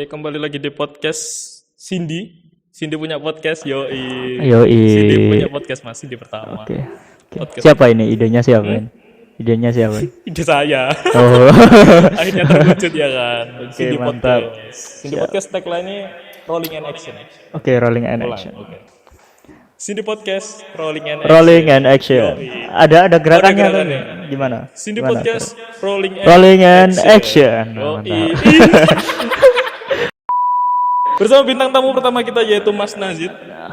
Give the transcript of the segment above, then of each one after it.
Oke, kembali lagi di podcast Cindy. Cindy punya podcast, yoi. Yoi. Cindy punya podcast, Mas, Cindy pertama. Oke. Podcast Siapa ini? Idenya siapa ini? Idenya siapa? ide saya. Oh. Akhirnya terwujud ya kan. Cindy mantap. podcast. Cindy podcast tagline-nya Rolling and Action. Oke, rolling and Ulang, action. oke. Cindy podcast Rolling and Action. Rolling and action. Yoi. Ada gerakannya tuh. gerakannya. Gimana? Cindy Gimana? podcast Rolling and action. Yoi. Bersama bintang tamu pertama kita yaitu Mas Nazid.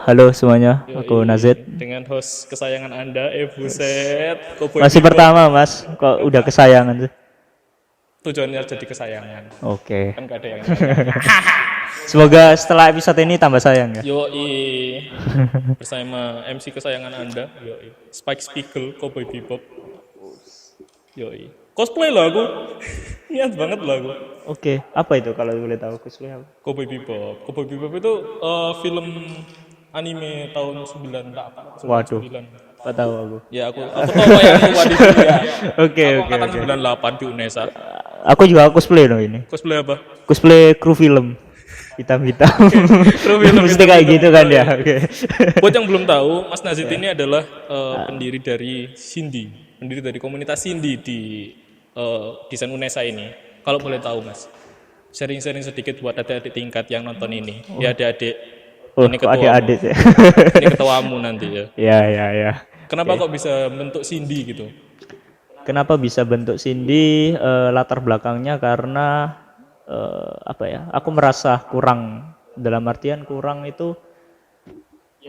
Halo semuanya, aku Nazid. Dengan host kesayangan Anda, Buset. Masih pertama, Mas. Kok udah kesayangan sih? Tujuannya jadi kesayangan. Oke. Kan gak ada yang Semoga setelah episode ini tambah sayang ya. Yoi. Bersama MC kesayangan Anda, yoi. Spike Spiegel, Cowboy Bebop. Yoi. Cosplay lah aku. Niat banget lah aku. Oke, apa itu kalau boleh tahu cosplay apa? Cowboy Bebop. Cowboy Bebop itu film anime tahun 98. Waduh. Gak tahu aku. Ya aku tahu apa yang keluar di sini ya. Oke. Aku angkatan 98 di UNESA. Aku juga cosplay loh ini. Cosplay apa? Cosplay kru film. Hitam-hitam. Kru film Mesti kayak gitu kan ya. Oke. Buat yang belum tahu, Mas Nazid ini adalah pendiri dari Cindy, pendiri dari komunitas Cindy di desain UNESA ini. Kalau boleh tahu, Mas, sharing-sharing sedikit buat adik-adik tingkat yang nonton ini. Ya adik-adik. Ini ketuamu. Adik-adik ya. Ini ketuamu nanti ya. Ya. Kenapa kok bisa bentuk Cindy gitu? Kenapa bisa bentuk Cindy? Latar belakangnya karena apa ya? Aku merasa kurang, dalam artian kurang itu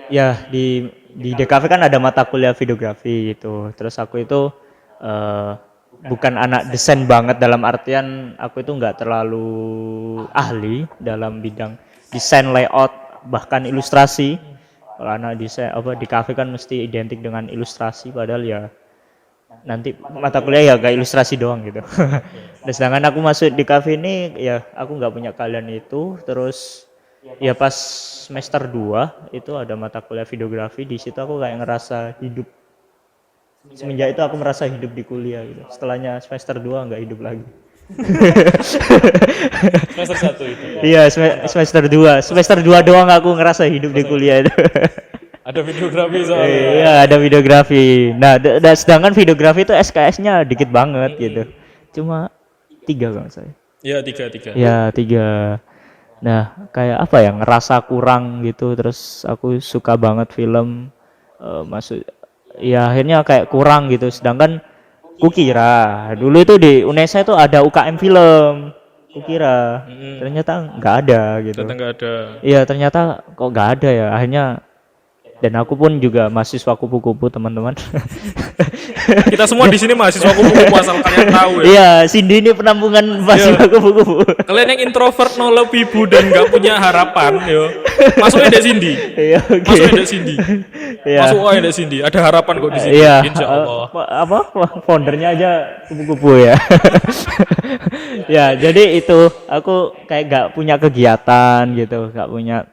ya di DKV kan ada mata kuliah videografi gitu. Terus aku itu bukan anak desain banget, dalam artian aku itu nggak terlalu ahli dalam bidang desain, layout, bahkan ilustrasi. Kalau anak desain apa di kafe kan mesti identik dengan ilustrasi, padahal ya nanti mata kuliah ya kayak ilustrasi doang gitu. Dan sedangkan aku masuk di kafe ini ya aku nggak punya kalian itu. Terus ya pas semester 2 itu ada mata kuliah videografi, di situ aku kayak ngerasa hidup. Semenjak itu aku merasa hidup di kuliah gitu. Setelahnya semester 2 nggak hidup lagi. Semester 1 itu. Iya, semester 2. Semester 2 doang aku ngerasa hidup di kuliah itu. Ada videografi soalnya. Iya, ada videografi. Nah, sedangkan videografi itu SKS-nya dikit banget gitu. Cuma 3 kalau saya. Iya, 3. Ya, 3. Nah, kayak apa ya, ngerasa kurang gitu. Terus aku suka banget film, masuk ya akhirnya kayak kurang gitu. Sedangkan kukira dulu itu di UNESA itu ada UKM film, kukira ternyata nggak ada gitu. Ternyata nggak ada. Iya, ternyata kok nggak ada ya. Akhirnya, dan aku pun juga mahasiswa kupu-kupu, teman-teman. Kita semua di sini mahasiswa kupu-kupu asal kalian tahu ya. Iya, Cindy ini penampungan mahasiswa kupu-kupu. Kalian yang introvert, nolak ibu dan nggak punya harapan, yo. Masukin deh Cindy. Iya, oke. Masukin deh Cindy. Iya. Masuk aja deh Cindy. Ada harapan kok di sini. Iya, Insya Allah. apa foundernya aja kupu-kupu ya. Ya, jadi itu aku kayak gak punya kegiatan gitu, gak punya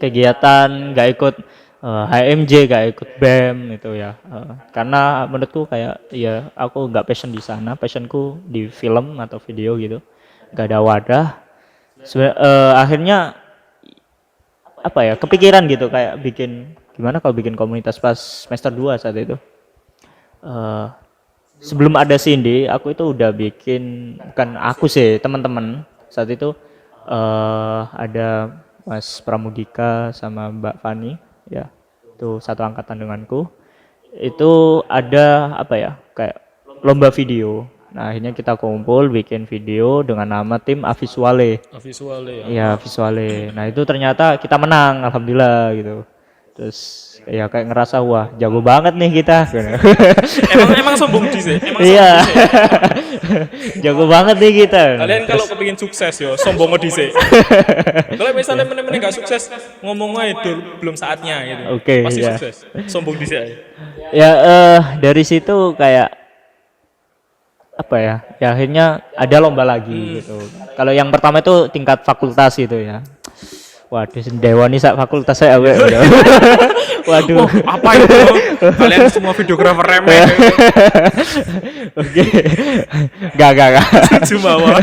kegiatan, gak ikut HMJ, gak ikut BEM itu ya. Karena menurutku kayak ya aku gak passion di sana, passionku di film atau video gitu. Gak ada wadah. Akhirnya apa ya, kepikiran gitu kayak bikin, gimana kalau bikin komunitas pas semester 2 saat itu. Sebelum ada Cindy, aku itu udah bikin, bukan aku sih, teman-teman saat itu ada Mas Pramudika sama Mbak Fani, ya itu satu angkatan denganku. Itu ada apa ya, kayak lomba video. Nah, akhirnya kita kumpul bikin video dengan nama tim Avisuale. Visualnya ya. Iya, Visuale. Nah, itu ternyata kita menang, alhamdulillah gitu. Terus ya kayak ngerasa wah jago banget nih kita. Emang sombong sih. Iya. Jago banget nih kita. Kalian kalau kepingin sukses yo, sombong dhisik. Kalau misalnya bener-bener nggak sukses, ngomong aja belum saatnya gitu. Oke, Pasti ya. sukses. Sombong dhisik aja. Ya dari situ kayak apa ya? Ya akhirnya ada lomba lagi gitu. Kalau yang pertama itu tingkat fakultas gitu ya. Waduh, dewa nih sak fakultas saya Waduh. Apa itu? Kalian semua videografer remeh. Oke. Gak. Jumawa.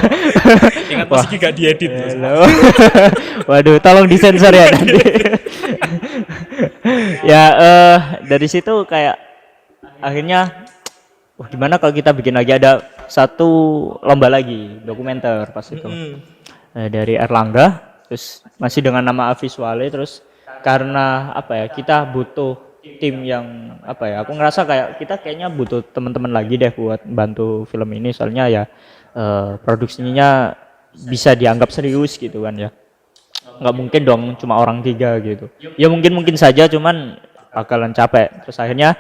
Ingat musik gak diedit. Halo. Waduh, tolong disensor ya nanti. Ya, dari situ kayak akhirnya, gimana kalau kita bikin lagi, ada satu lomba lagi dokumenter pas itu. Dari Erlangga, terus masih dengan nama Avisuale, terus karena apa ya, kita butuh tim yang apa ya, aku ngerasa kayak kita kayaknya butuh teman-teman lagi deh buat bantu film ini, soalnya ya produksinya bisa dianggap serius gitu kan ya, nggak mungkin dong cuma orang 3 gitu ya, mungkin saja cuman bakalan capek. Terus akhirnya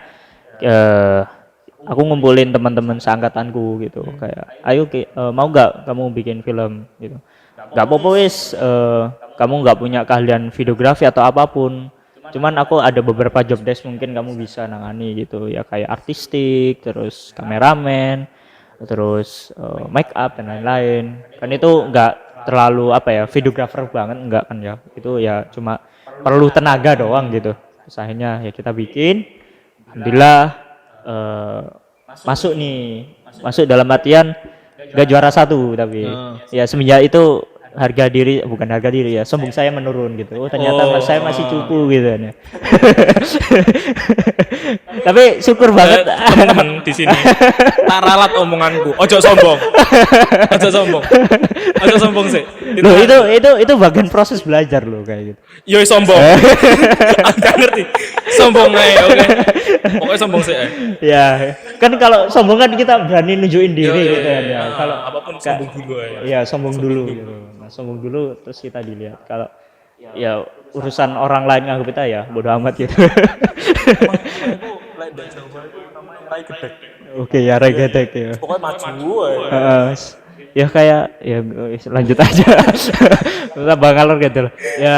aku ngumpulin teman-teman seangkatanku gitu, kayak ayo mau nggak kamu bikin film gitu, nggak apa-apa wis, kamu nggak punya keahlian videografi atau apapun, cuman aku ada beberapa job desk mungkin kamu bisa nangani gitu ya, kayak artistik, terus kameramen, terus make up dan lain-lain. Kan itu nggak terlalu apa ya, videographer banget enggak kan ya, itu ya cuma perlu tenaga doang gitu. Terus akhirnya ya kita bikin, alhamdulillah masuk dalam artian gak juara 1, tapi ya semenjak itu bukan harga diri ya, sombong saya menurun gitu. Oh ternyata saya masih cupu gitu kan ya. Tapi syukur banget teman-teman di sini. Taralat omonganku. Ojo sombong. Ojo sombong sih. Loh, itu bagian proses belajar loh kayak gitu. Yoi sombong. Enggak ngerti. Sombong aja, oke. Pokoknya sombong sih. Ya, kan kalau sombong kan kita berani nunjukin diri gitu kan ya. Kalau apapun sombong dulu aja. Iya, sombong dulu gitu. Nah, sombong dulu terus kita dilihat. Kalau ya urusan orang lain nganggap kita ya bodo amat gitu. Oke ya, Rai Gedek ya. Pokoknya maju aja. Ya kayak ya lanjut aja. Kita ngalor gitu loh. Ya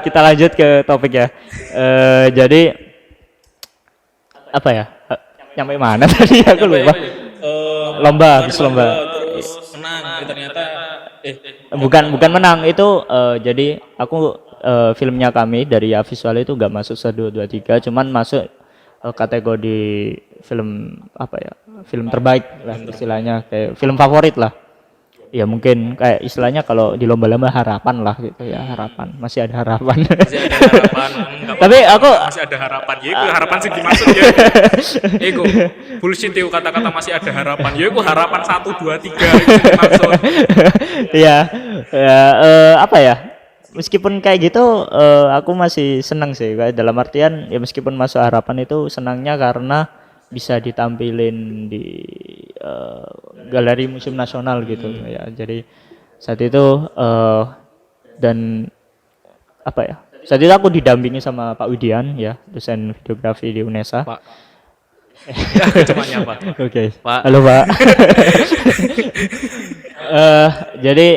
kita lanjut ke topik ya. Jadi apa ya? Nyampe mana tadi aku lupa. Lomba. Terus menang ternyata bukan menang itu, jadi aku filmnya kami dari Avisuale itu nggak masuk 1, 2, 3, cuman masuk kategori film apa ya, film terbaik lah istilahnya, kayak film favorit lah ya, mungkin kayak istilahnya kalau di lomba-lomba harapan lah gitu ya, harapan, masih ada harapan. Tapi aku masih ada harapan, ya itu harapan sih dimaksud ya. Ego bullshit itu kata-kata masih ada harapan, ya itu harapan 1, 2, 3 itu dimaksud. Iya, apa ya, meskipun kayak gitu aku masih senang sih, kayak dalam artian ya meskipun masuk harapan itu senangnya karena bisa ditampilin di galeri museum nasional gitu ya. Jadi saat itu dan apa ya, saat itu aku didampingi sama Pak Widian ya, dosen videografi di UNESA. Pak. Ya, cuma nyapa. Oke. Pak. Halo Pak. Jadi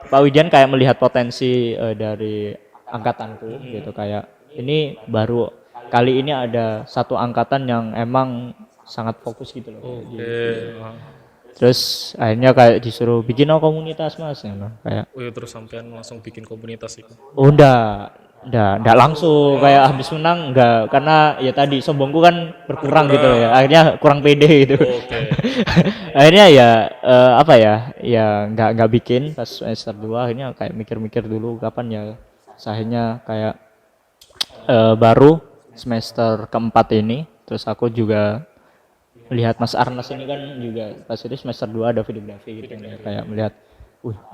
Pak Widian kayak melihat potensi dari angkatanku gitu, kayak ini baru kali ini ada satu angkatan yang emang sangat fokus gitu loh. Terus akhirnya kayak disuruh bikin komunitas mas ya, kayak. Terus sampean langsung bikin komunitas itu? Enggak langsung kayak habis menang, enggak, karena ya tadi sombongku kan berkurang gitu ya, akhirnya kurang pede gitu. Akhirnya ya apa ya enggak bikin pas semester 2, akhirnya kayak mikir-mikir dulu kapan ya, akhirnya kayak baru semester keempat ini, terus aku juga melihat Mas Arnas ini kan juga pas itu semester 2 ada videografi gitu ya, kayak melihat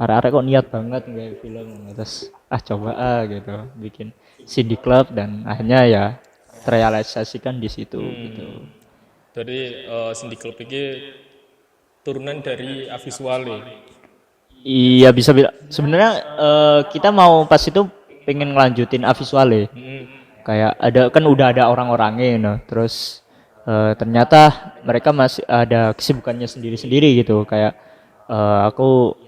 arek-arek kok niat banget nggak film, terus coba gitu bikin CD Club, dan akhirnya ya terrealisasikan di situ gitu. Jadi CD Club ini turunan dari Avisuale. Iya bisa sebenarnya kita mau pas itu pengen ngelanjutin Avisuale. Kayak ada kan udah ada orang-orangnya terus ternyata mereka masih ada kesibukannya sendiri-sendiri gitu, kayak aku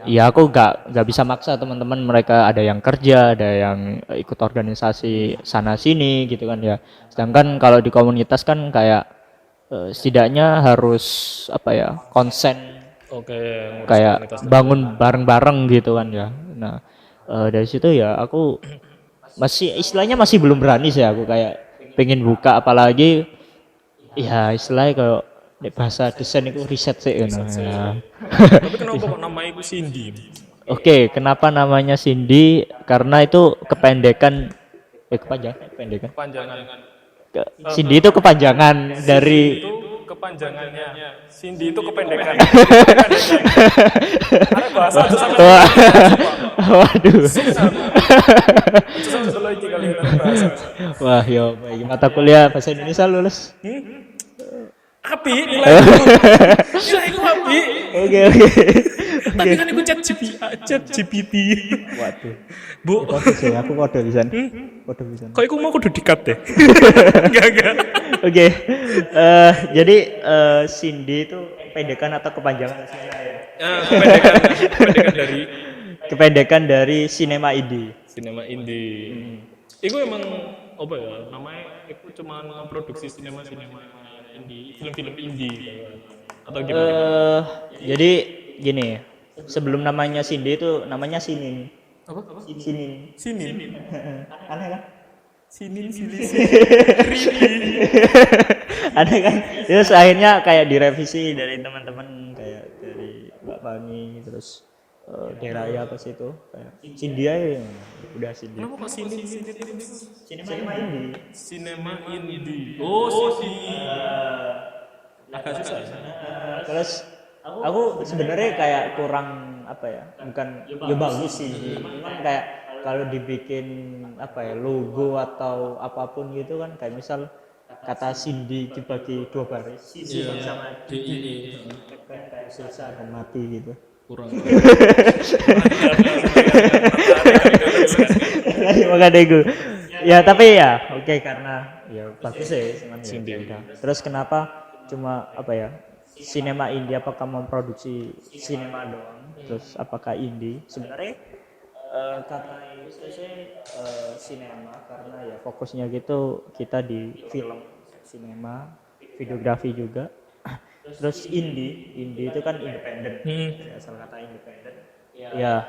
nggak bisa maksa teman-teman, mereka ada yang kerja, ada yang ikut organisasi sana sini gitu kan ya. Sedangkan kalau di komunitas kan kayak setidaknya harus apa ya, konsen, kayak bangun bareng-bareng gitu kan ya. Nah dari situ ya aku masih istilahnya masih belum berani sih aku, kayak pengen buka, apalagi ya istilahnya kayak di bahasa desain itu riset sih ngono ya. Tapi kenapa kok namanya itu Cindy? Oke, kenapa namanya Cindy? Karena itu kependekan kepanjangan. Kepanjangan. Cindy itu kepanjangan dari Itu kepanjangannya. Cindy itu kependekan. Ada bahasa itu sampai Wah. Waduh. susah dulu iki kali ini bahasa. Wah, yo, baik. Mata kuliah bahasa Indonesia lulus. Api nilai itu. Nilai itu api. Oke. Tapi kan itu chat GPT. Waduh. Bu, Kode sih, aku kode bisa. Kode bisa. kok iku mau kudu dikat deh. Enggak. Oke. Jadi Cindy itu pendekan atau kepanjangan kependekan dari sinema indie. Sinema indie. Iku emang apa ya? Namanya iku cuma produksi sinema indie, film-film indie atau gimana? Jadi gini, sebelum namanya Cindy itu namanya Sinin. Apa? Sinin. Sinin. Aneh kan? Sinin. Aneh kan? Terus akhirnya kayak direvisi dari teman-teman, kayak dari Mbak Fani, terus Deraya apa sih itu? Kayak Cindy aja, udah Cindy. Kenapa kok Sinin? Sinema indie. Sinema indie. Oh, Sinin. Agak susah. Terus aku sebenarnya kayak kurang apa ya, bukan ya bagus sih, cuman kayak kalau dibikin apa ya logo atau apapun gitu kan, kayak misal kata Cindy dibagi 2 baris, Cindy sama DIE kan kayak susah dan mati gitu. kurang. Makanya gue ya, tapi ya oke, karena ya bagus ya cuman Cindy. ya udah. Terus kenapa cuma apa ya, sinema indie, apakah memproduksi sinema doang, terus apakah indie? Sebenarnya kata itu sih sinema, karena ya fokusnya gitu kita di film, sinema, videografi juga. Terus indie itu kan independen, ya, asal kata independen ya,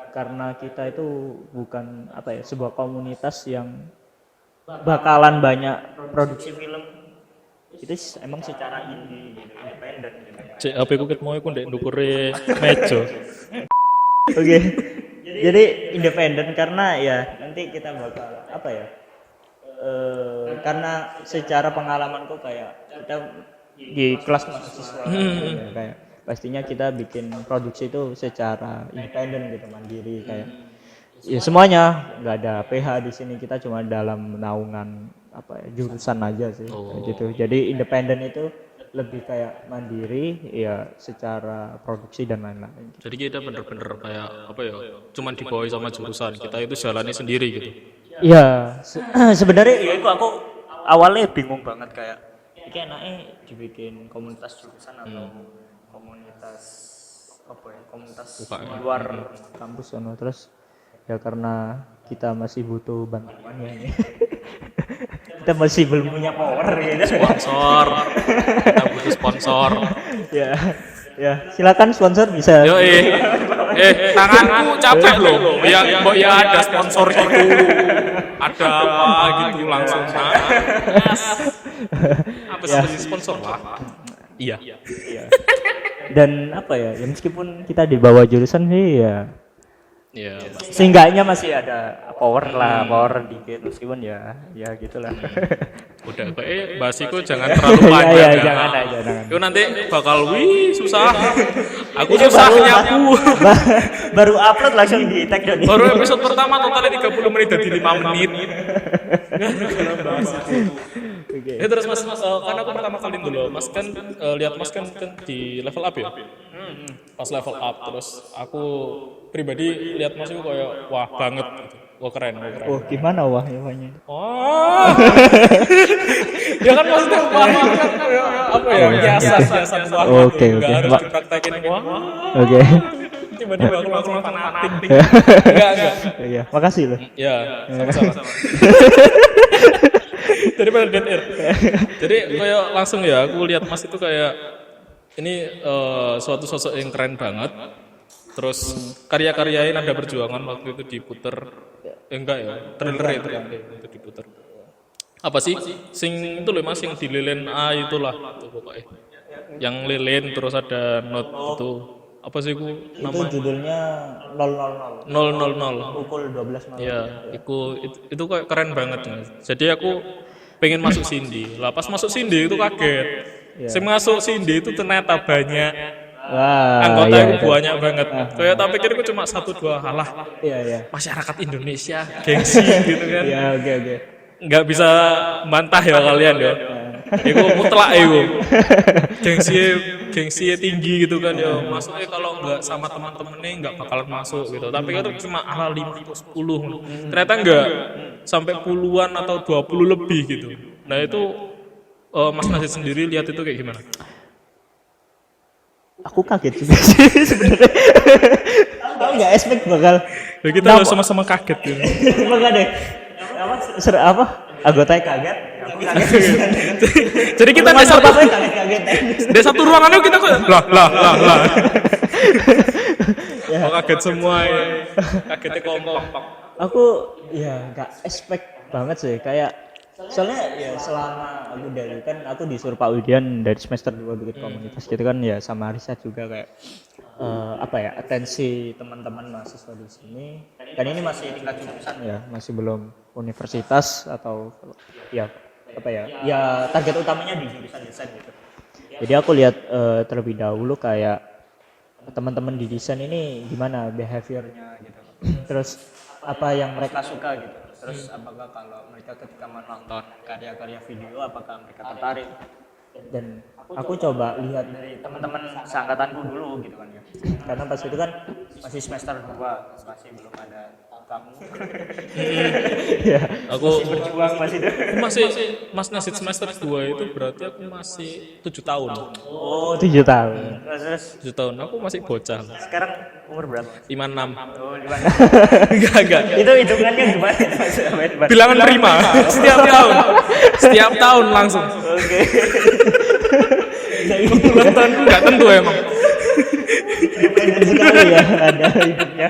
karena kita itu bukan apa ya, sebuah komunitas yang bakalan banyak produksi film, itu emang secara indie gitu, independen gitu. Cek HP ku ket mau iku ndek ndukure meja. Oke. Jadi independen karena ya nanti kita bakal apa ya? Karena secara pengalamanku kayak kita di kelas mahasiswa ya, kayak pastinya kita bikin produksi itu secara independen gitu, mandiri, kayak ya semuanya nggak ada PH di sini, kita cuma dalam naungan apa ya, jurusan aja sih kayak gitu. Jadi independen itu lebih kayak mandiri ya secara produksi dan lain-lain. Jadi kita bener-bener kayak apa ya? Cuman dibawahi sama jurusan. Kita itu jalannya sendiri gitu. Iya, sebenarnya ya itu aku awalnya bingung banget, kayak ini enaknya dibikin komunitas jurusan atau komunitas apa ya, komunitas UKM. luar kampus sono. Terus ya karena kita masih butuh bantuan ya ini. Kita masih belum punya power gitu. Sponsor. Kita butuh sponsor. Ya silakan sponsor bisa. Yo tanganku capek loh. Ya ada sponsor gitu. Ada apa gitu langsung. Apa sih sponsor lah? Iya. Dan apa ya, ya meskipun kita di bawah jurusan sih ya, Iya. seenggaknya masih ada power lah, power dikit, meskipun ya gitulah. Udah basiku jangan terlalu panjang. Iya, jangan. Itu nanti bakal susah. Aku susah nyapu. Baru upload langsung di tag dong. Baru episode pertama totalnya 30 menit jadi 5 menit. Oke. Terus Mas, karena aku pertama kali dulu, Mas kan lihat Mas kan di level up ya. Pas level up terus aku pribadi lihat Mas itu kayak wah banget gitu. Wah keren. Oh, gimana wah ya? Wah. Ya kan maksudnya wah kan apa ya? Biasa wah. Oke. Enggak harus dipraktekin wah. Oke. Tiba-tiba aku langsung fanatik. Enggak. Iya, makasih loh. Ya, sama-sama. Daripada dead air. Jadi kayak langsung ya aku lihat Mas itu kayak ini suatu sosok yang keren banget. Terus karya-karyanya ada perjuangan waktu itu diputer. Enggak ya, trailer itu diputer. apa sih sing itu loh mas yang di lilin A itulah itu pokoknya yang lilin terus ada note itu apa sih ku Itu nama judulnya 000 000 pukul 12 malam. ya itu kayak keren banget mas jadi aku pengen masuk Cindy lah pas masuk Cindy itu kaget saya masuk Cindy itu ternyata banyak Wah, anggota iya, itu itu. banyak banget kayak tak pikir itu cuma 1-2 halah Iya, iya. masyarakat Indonesia gengsi gitu kan Iya, oke. nggak bisa bantah ya kalian ya itu mutlak itu gengsi tinggi gitu kan ya masuknya kalau nggak sama teman-temannya nggak bakalan masuk gitu tapi kan itu cuma ala 5 atau 10 ternyata nggak sampai puluhan atau 20 lebih gitu nah itu Mas Nazid sendiri lihat itu kayak gimana? Aku kaget juga sih sebenarnya. Aku nggak expect bakal. Ya, kita harus sama-sama kaget gitu. Bakal deh. Apa? Anggotanya kaget. Aku kaget. Jadi kita di satu kaget. di satu ruangan itu kita lah. Oh, kaget semua ya. Kagetnya kompak. Aku ya nggak expect banget sih kayak soalnya ya selama aku dari kan aku disuruh Pak Widian dari semester 2 bikin komunitas gitu kan ya sama riset juga kayak apa ya atensi teman-teman mahasiswa di sini dan ini masih tingkat jurusan ya masih belum universitas atau ya apa ya target utamanya di jurusan desain gitu jadi aku lihat terlebih dahulu kayak teman-teman di desain ini gimana behaviornya gitu terus apa yang mereka suka gitu terus apakah kalau mereka ketika menonton karya-karya video apakah mereka tertarik dan aku coba lihat dari teman-teman seangkatanku dulu gitu kan ya karena pas itu kan masih semester 2 masih belum ada kamu ya Aku berjuang masih masih Mas Nazid semester 2 itu berarti aku masih 7 tahun. oh 7 tahun terus 7 tahun. Aku masih bocah. sekarang umur berapa 56. oh gimana Enggak. itu hitungannya gimana Bilangan prima setiap tahun. Setiap tahun langsung. oke Ulang tahunku enggak tentu emang. independen sekali ya ada hidupnya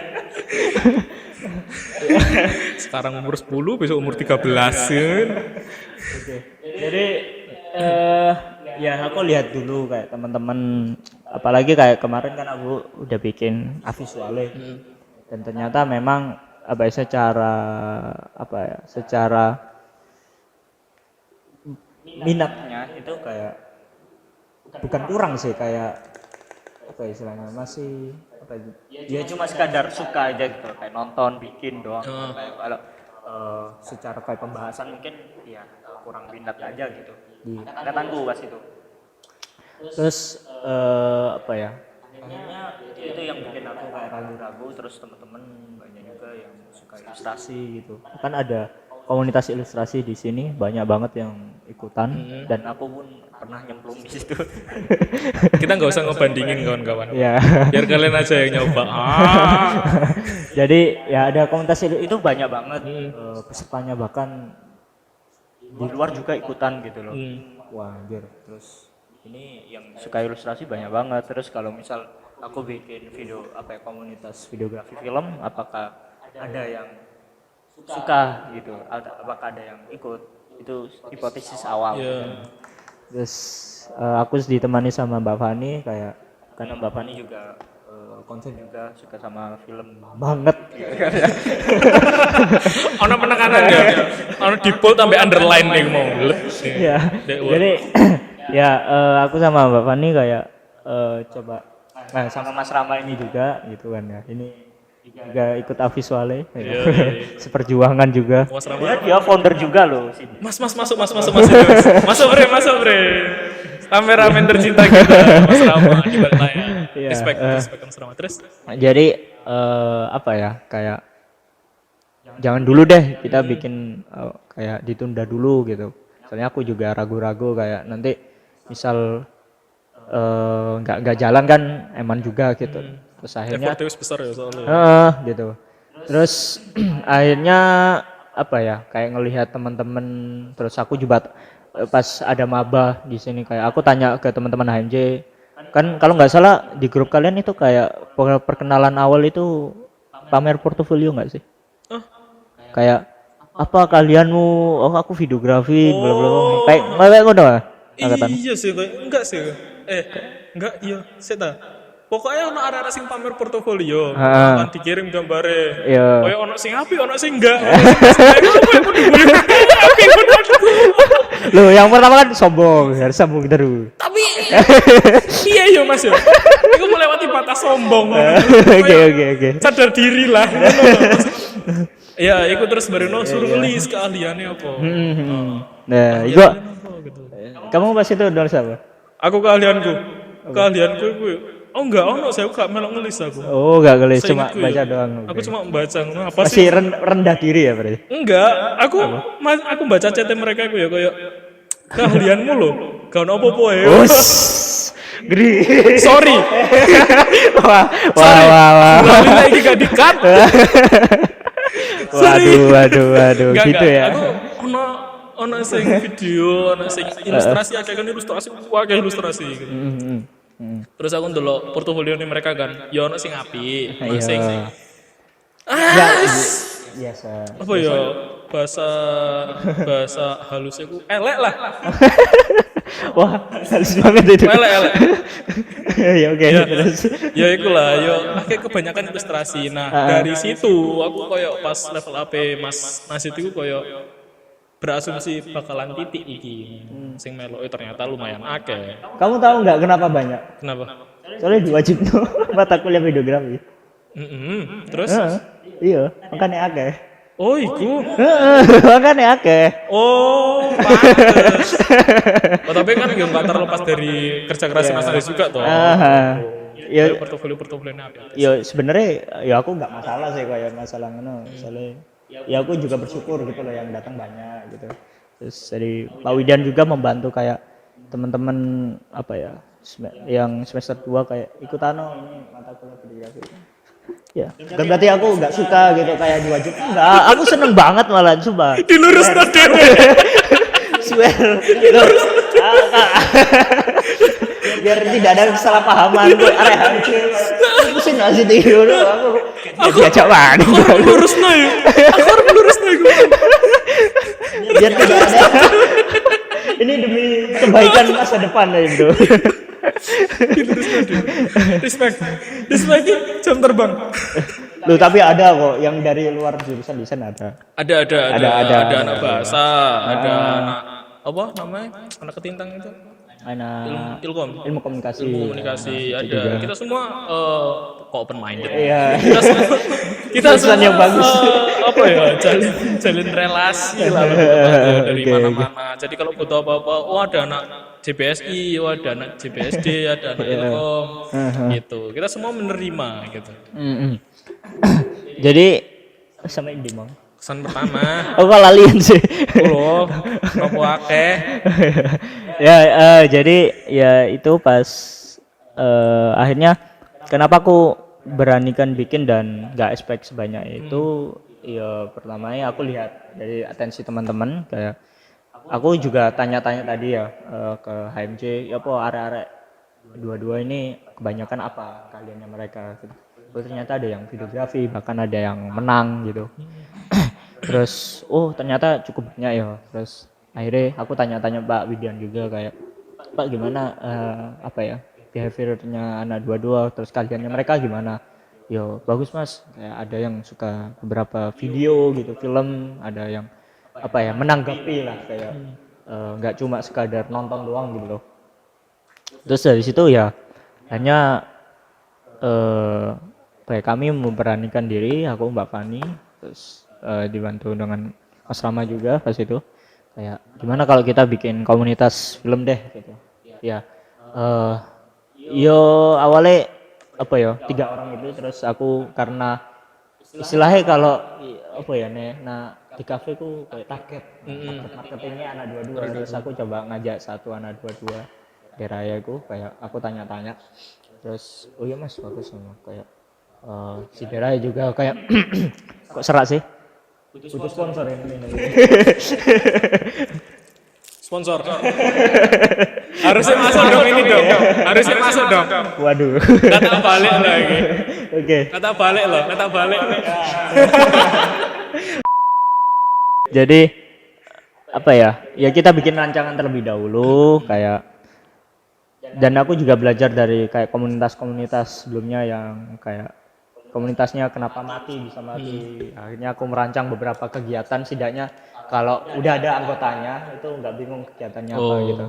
Sekarang umur 10, besok umur 13 kan. Oke. Jadi ya aku lihat dulu kayak teman-teman apalagi kayak kemarin kan aku udah bikin visualnya dan ternyata memang apa ya secara minatnya itu kayak bukan kurang sih kayak apa ya istilahnya masih apa ya cuma sekadar suka aja gitu kayak nonton bikin doang kayak kalau secara kayak pembahasan mungkin ya kurang minat aja gitu di angkatanku pas itu terus apa ya akhirnya itu yang bikin aku kayak ragu-ragu terus teman-teman banyak juga yang suka ilustrasi gitu kan ada komunitas ilustrasi di sini banyak banget yang ikutan dan aku pun pernah nyemplung di situ. Kita nggak usah ngebandingin kawan-kawan. Ya. Biar kalian aja yang nyoba. Jadi ya ada komunitas itu banyak banget pesertanya bahkan di luar juga ikutan gitu loh. Wah, anjir. Terus ini yang suka ilustrasi banyak banget. Terus kalau misal aku bikin video apa ya komunitas videografi film, apakah ada yang suka gitu? Apakah ada yang ikut? Itu hipotesis awal. Terus aku ditemani sama Mbak Fani kayak karena Mbak Fani juga konsen juga suka sama film banget. Ono penekanan ya. Ono di bold sampai underline nih mau. Ya. Jadi ya aku sama Mbak Fani kayak coba sama Mas Rama ini juga gitu kan ya. Ini juga ikut visualnya, seperjuangan juga. Mas Rama. Dia founder juga loh. Mas masuk bre. Kameramen tercinta kita, Mas Rama di balik layar. Respect Mas Rama. Terus? Jadi apa ya kayak jangan dulu deh kita bikin kayak ditunda dulu gitu. Soalnya aku juga ragu-ragu kayak nanti misal nggak jalan kan eman juga gitu. Terus akhirnya besar ya soalnya. Gitu. Terus akhirnya apa ya kayak ngelihat teman-teman terus aku juga pas ada maba di sini kayak aku tanya ke teman-teman HMJ kan kalau nggak salah di grup kalian itu kayak perkenalan awal itu pamer portofolio nggak sih? Kayak apa kalianmu, oh aku videografi bla bla bla. Kayak ngono ah, angkatan. Iya sih, enggak sih. Enggak, iya, seta. Pokoknya ono arek-arek sing pamer portofolio, kan dikirim gambare. Iya. Kayak ono sing apik, ono sing enggak. Apik menurutku. Loh, yang pertama kan sombong, harus sombong terus. Tapi iya yo Mas yo. Iku melewati batas sombong. Oke. Sadar diri lah. Ya, iku terus bareno suruh nulis keahliannya apa. Nah, Keahliannya iku apa gitu. kamu pas itu nulis apa? Aku keahlianku iku oh enggak ono saya gak melok nulis aku. Oh, enggak gelis, cuma Seingatku baca ya. doang. Aku cuma membaca ngono apa Masih sih? rendah diri ya berarti. Enggak, aku baca chat mereka aku ya kayak keahlianmu loh. Gak ono apa-apa ya. Gede. Sorry. Wah. Lali lagi gak di-cut. Waduh, Enggak, gitu ya. Aku ono sing video, ono sing ilustrasi akeh kan ilustrasi, akeh ilustrasi gitu. Terus aku ndelok portofolio mereka kan, ya ono sing apik, ono sing Biasa. apa ya bahasa halusnya ku elek lah. Wah, halus banget itu. Elek. Ya oke, terus. Ya ikulah, yo akeh kebanyakan ilustrasi. Nah, dari situ aku koyo pas level AP Mas Nasid itu koyo berasumsi bakalan titik iki. Sing melo ternyata lumayan akeh. Kamu tahu nggak kenapa banyak? Kenapa? Soalnya diwajib tuh mata kuliah videografi. Terus? Iya, makanya akeh. Oh, iku. Makanya akeh. Oh, pantes. Oh, tapi kan yang gak terlepas dari kerja keras Mas Nasid juga toh. Ya, Portofolio apa? ya sebenarnya ya aku nggak masalah sih kayak masalah ngono. Soalnya ya aku juga bersyukur gitu loh yang datang banyak gitu. Terus dari Pak Widan juga membantu kayak teman-teman apa ya yang semester 2 kayak ikutan ini mata kuliah videografi. Ya, bukan berarti aku nggak suka gitu kayak diwajib. Enggak, aku seneng banget malah coba. Dilurus dewe. Swear. Biar tidak ada kesalahpahaman buat area hancur. Aku sih nasi tidur aku diajak mana? Aku lurus nih. Biar tidak ada. Ini demi kebaikan masa depan ya bro. Respect jam terbang. Loh tapi ada kok yang dari luar jurusan desain ada. Ada anak bahasa, ada anak apa namanya? Anak ketintang itu. Anak ilmu komunikasi. Ada. Juga. Kita semua kok open minded. Iya. Kita semua yang bagus. Apa ya? Jalin relasi lah dari mana-mana. Jadi kalau butuh apa-apa, ada anak JPSI, ada anak JPSD, ada anak Ilkom, gitu. Kita semua menerima gitu. Jadi sama ini Bang. Kesan pertama. Oh kok lalian sih. Oh, nopo akeh. Jadi ya itu pas akhirnya kenapa aku beranikan bikin dan nggak expect sebanyak itu. Ya pertamanya aku lihat dari atensi teman-teman kayak aku juga tanya-tanya tadi ya ke HMJ ya po arek-arek dua-dua ini kebanyakan apa kaliannya mereka gitu. Oh, ternyata ada yang videografi bahkan ada yang menang gitu. Terus ternyata cukup banyak ya. Terus akhirnya aku tanya-tanya Pak Widian juga kayak Pak gimana apa ya behaviornya anak dua-dua terus kaliannya mereka gimana. Yo bagus Mas, kayak ada yang suka beberapa video gitu, film, ada yang apa ya menanggapi lah kayak nggak cuma sekadar nonton doang gitu loh. Terus dari situ ya hanya kayak kami memberanikan diri, aku Mbak Fani, terus dibantu dengan Mas Rama juga pas itu kayak gimana kalau kita bikin komunitas film deh gitu. Ya yo awalnya apa ya 3 orang itu terus aku karena istilahnya kalau apa ya nah di kafe ku kayak target marketingnya anak dua-dua terus aku coba ngajak satu anak dua-dua di rayaku kayak aku tanya-tanya terus oh iya Mas bagus sama kayak si Deraya juga kayak kok serak sih butuh sponsor ini sponsor harusnya masuk dong ini dong harusnya masuk dong waduh kata balik lagi oke kata balik Jadi apa ya? Ya kita bikin rancangan terlebih dahulu kayak, dan aku juga belajar dari kayak komunitas-komunitas sebelumnya yang kayak komunitasnya kenapa mati bisa mati. Akhirnya aku merancang beberapa kegiatan setidaknya kalau udah ada anggotanya itu nggak bingung kegiatannya apa gitu.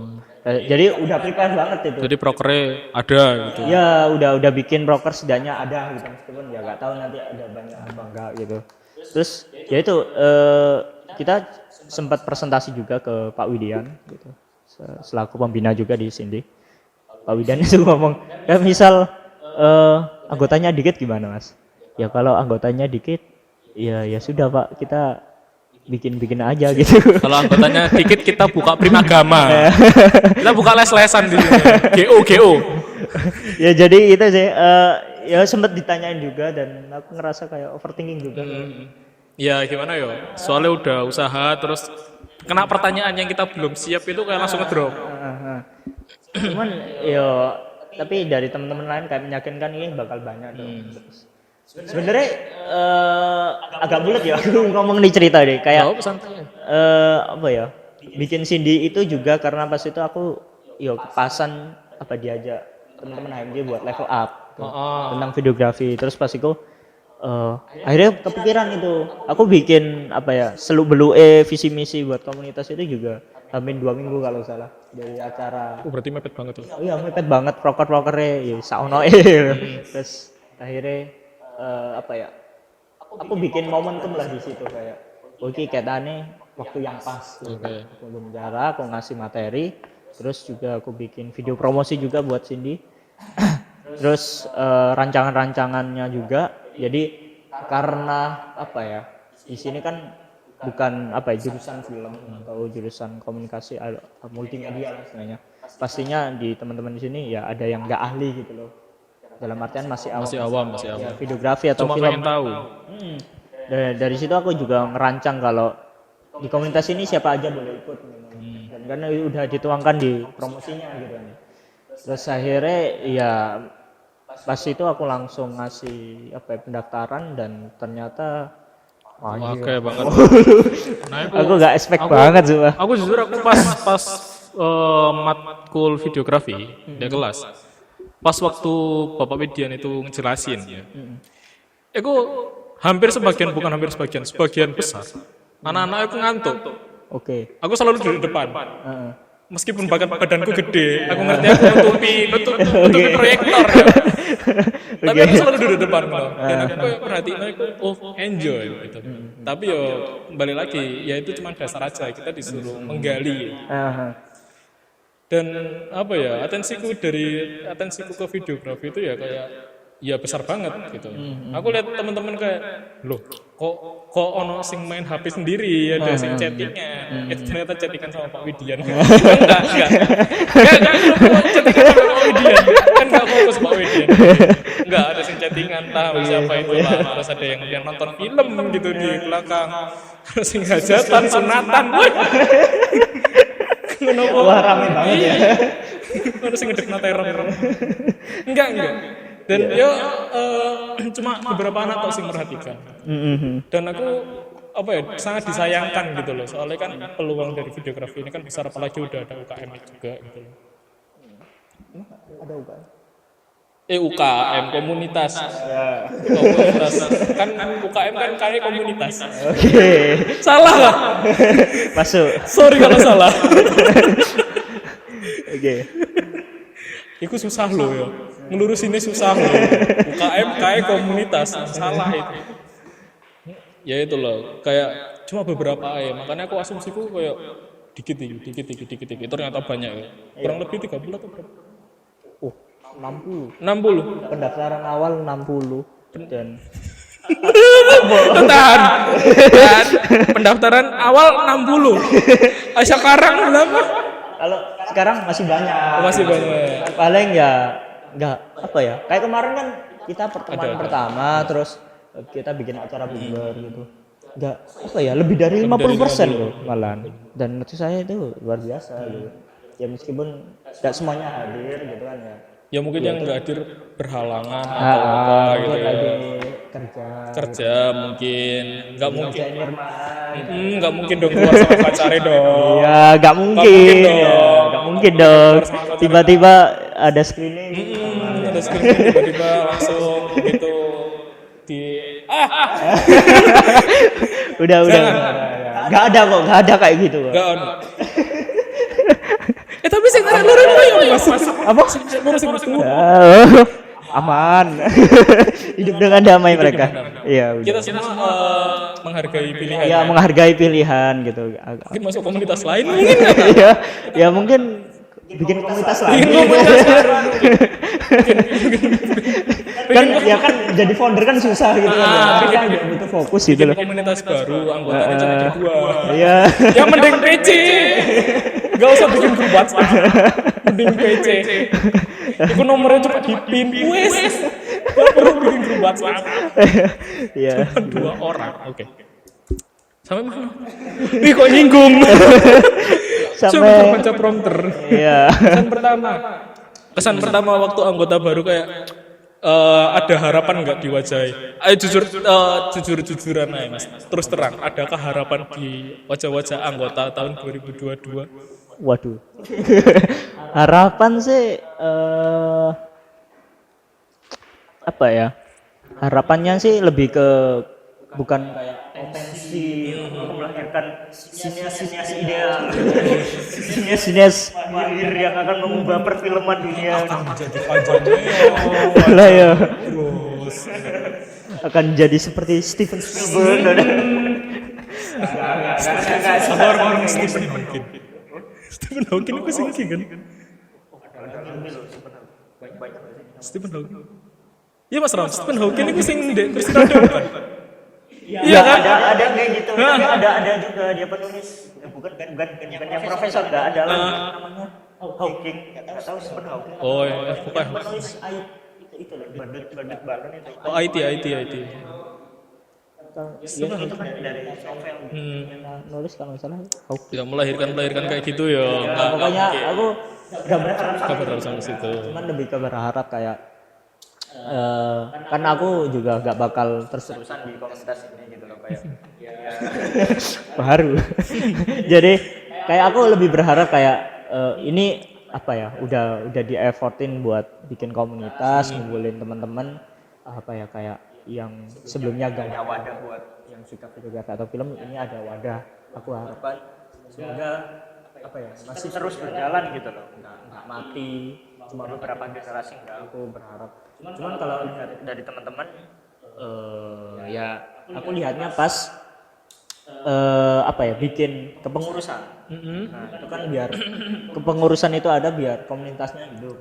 Jadi udah prepare banget itu. Jadi prokernya ada gitu. Ya udah bikin broker setidaknya ada gitu, meskipun ya nggak tahu nanti ada banyak apa enggak gitu. Terus ya itu kita sempat presentasi juga ke Pak Widian gitu, selaku pembina juga di sini. Pak Widian itu ngomong, ya misal anggotanya dikit gimana mas? Ya kalau anggotanya dikit ya sudah Pak, kita bikin aja gitu. Kalau anggotanya dikit kita buka Primagama. Kita buka les-lesan di sini. GO. Ya jadi itu sih ya sempat ditanyain juga dan aku ngerasa kayak overthinking juga. Ya gimana yo? Soalnya udah usaha terus kena pertanyaan yang kita belum siap itu kayak langsung ngedrop. Cuman yo tapi dari teman-teman lain kayak meyakinkan ini bakal banyak dong. Sebenarnya agak bulat ya aku ngomong nih cerita deh kayak apa ya, bikin Cindy itu juga karena pas itu aku kepasan apa diajak teman-teman HMJ buat level up tentang videografi. Terus pas itu akhirnya kepikiran itu aku bikin apa ya, seluk beluk visi misi buat komunitas itu juga hampir 2 minggu kalau salah dari acara. Berarti mepet banget tuh. Iya mepet banget, proker-prokernya ya sauno. Terus akhirnya apa ya, aku bikin momentum lah di situ kayak oke ketane waktu yang pas gitu. Aku berbicara, aku ngasih materi, terus juga aku bikin video promosi juga buat Cindy. Terus rancangan-rancangannya juga, jadi karena apa ya, di sini kan bukan apa ya, jurusan film atau jurusan komunikasi multimedia lah sebenarnya. Pastinya di teman-teman di sini ya ada yang nggak ahli gitu loh. Dalam artian masih awam. Ya, videografi atau cuma film. pengen tahu. Dari situ aku juga ngerancang kalau di komunitas ini siapa aja boleh ikut memang. Dan karena udah dituangkan di promosinya gitu kan. Terus akhirnya ya pas itu aku langsung ngasih apa ya, pendaftaran dan ternyata Oke banget. Nah, aku nggak expect banget sih. Aku jujur aku pas matkul videografi di kelas. Pas waktu Bapak Widian itu ngejelasin ya. Aku bukan hampir sebagian besar. Anak-anak aku ngantuk. Oke. Aku selalu duduk depan. Meskipun badanku gede, aku ngerti aku nutupi proyektor ya. Tapi aku selalu duduk depan loh. Dan aku perhatiin aku enjoy gitu. Tapi yo kembali lagi, ya itu cuma dasar aja, kita disuruh menggali. Dan apa ya, atensiku ke videografi itu ya kayak ya besar banget gitu. Aku lihat teman-teman kayak loh kok ono sing main HP sendiri, ada sing chattingan. Ternyata chattingan sama Pak Widian. Enggak chattingan sama Pak Widian. Kan enggak fokus Pak Widian. Enggak ada sing chattingan tahu siapa itu lah. Terus ada yang nonton film gitu di belakang. Terus sing hajatan, sunatan. Wah rame banget ya. Harus ngedek teror. Enggak. Dan yo cuma beberapa anak tau sih merhatikan. Dan aku apa ya, sangat disayangkan gitu loh. Soalnya kan peluang dari videografi ini kan besar, apalagi udah ada UKM juga gitu loh. Ada UKM? UKM komunitas. Komunitas. Kan UKM kan kayak komunitas. Oke. Salah lah. Masuk. Sorry kalau salah. Oke. Itu susah loh ya. Ngelurusinnya susah loh. UKM kayak komunitas. Salah itu. Ya itu loh. Kayak cuma beberapa ya. Makanya aku asumsiku kayak dikit. Ternyata banyak ya. Kurang lebih 30 atau berapa? 60. Pendaftaran awal 60 dan tahan. Pendaftaran awal 60. Sekarang berapa? Kalau sekarang masih banyak. Paling ya enggak apa ya. Kayak kemarin kan kita pertemuan pertama terus kita bikin acara bukber gitu. Enggak apa ya, lebih dari 50% loh malahan. Dan menurut saya itu luar biasa gitu. Ya meskipun enggak semuanya hadir gitu kan ya. Ya mungkin yang nggak hadir berhalangan atau apa gitu ya. Kerja mungkin nggak mungkin. Nggak mungkin dong keluar sama pacarnya dong. Iya, nggak mungkin. mungkin dong. Ya, nggak mungkin dong. Tiba-tiba ada screening. Ada screen tiba-tiba langsung gitu di Udah. Nggak ada kok, nggak ada kayak gitu. Kok. enggak ono. Tapi sing arek loro ya Mas. Apa? Loro sing metu. Aman. Hidup dengan damai mereka. Iya, udah. Kita semua menghargai pilihan. Ya menghargai pilihan gitu. Mungkin masuk komunitas lain mungkin. Iya, ya mungkin bikin komunitas lagi. Bikin komunitas baru. Kan ya kan jadi founder kan susah gitu kan. Kan butuh fokus gitu loh. Komunitas baru, anggotanya cuma berdua. Iya. Ya mending PC. Gak usah bikin grup WhatsApp. Mending PC. Itu nomornya cepat dipin. Wes. Gak perlu bikin grup WhatsApp. Iya. Cuma 2 orang. Oke. Sampai mana? Ih kok nyinggung. Sampai baca prompter. iya. Kesan pertama waktu anggota baru kayak ada harapan nggak di wajah? Ayo jujur-jujuran aja Mas. Terus terang, adakah harapan di wajah-wajah anggota tahun 2022? Waduh. Harapan sih apa ya? Harapannya sih lebih ke bukan kayak potensi melahirkan sinias-sinias ideal, sinias-sinias mahir yang akan mengubah perfilman dunia. Jadi panjangnya Lah ya, terus. akan jadi seperti Steven Spielberg. Sabar orang Stephen Hawking. Stephen Hawking itu sing iki kan? Stephen Hawking. Iya Mas Ram, Stephen Hawking itu sing ndek kursi roda kan? Iya kan? Ada kayak gitu. Tapi ada juga dia penulis. Bukan yang profesor enggak ada lagi namanya Hawking. Enggak tahu Stephen Hawking. Oh iya, bukan. Penulis itu loh, bandit balon itu. Oh IT. Stephen itu kan dari novel. Nulis kalau nggak salah Hawking. Ya melahirkan kayak gitu ya. Nggak Pokoknya mungkin. aku udah berharap Kabar sama situ. cuman lebih ke berharap kayak kan aku juga gak bakal terus-terusan di komunitas ini gitu loh kayak baru. Jadi kayak aku lebih berharap kayak ini apa ya udah di effortin buat bikin komunitas, ngumpulin teman-teman apa ya kayak yang sebelumnya gak ada wadah buat yang suka videografi atau film, ini ada wadah. Aku harapkan semoga apa ya masih terus berjalan gitu loh, nggak mati cuma beberapa generasi, nggak. Aku berharap cuman kalau lihat dari teman-teman ya aku lihatnya pas apa ya bikin kepengurusan. Nah itu kan biar kepengurusan itu ada biar komunitasnya hidup.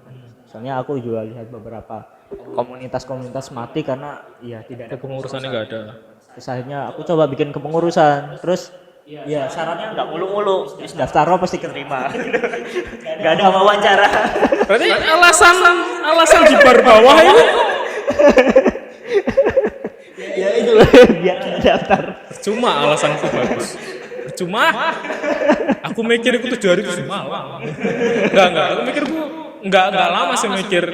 Soalnya aku juga lihat beberapa komunitas mati karena ya tidak ada Kepengurusannya nggak ada. Terus akhirnya aku coba bikin kepengurusan, terus ya syaratnya nggak mulu-mulu, terus daftar pasti keterima. Nggak ada wawancara. Berarti alasan di bar bawah itu Ya itu biar daftar. cuma alasanku bagus. Cuma aku mikir itu 7 hari itu semalam. Enggak. Aku mikir enggak lama sih mikir.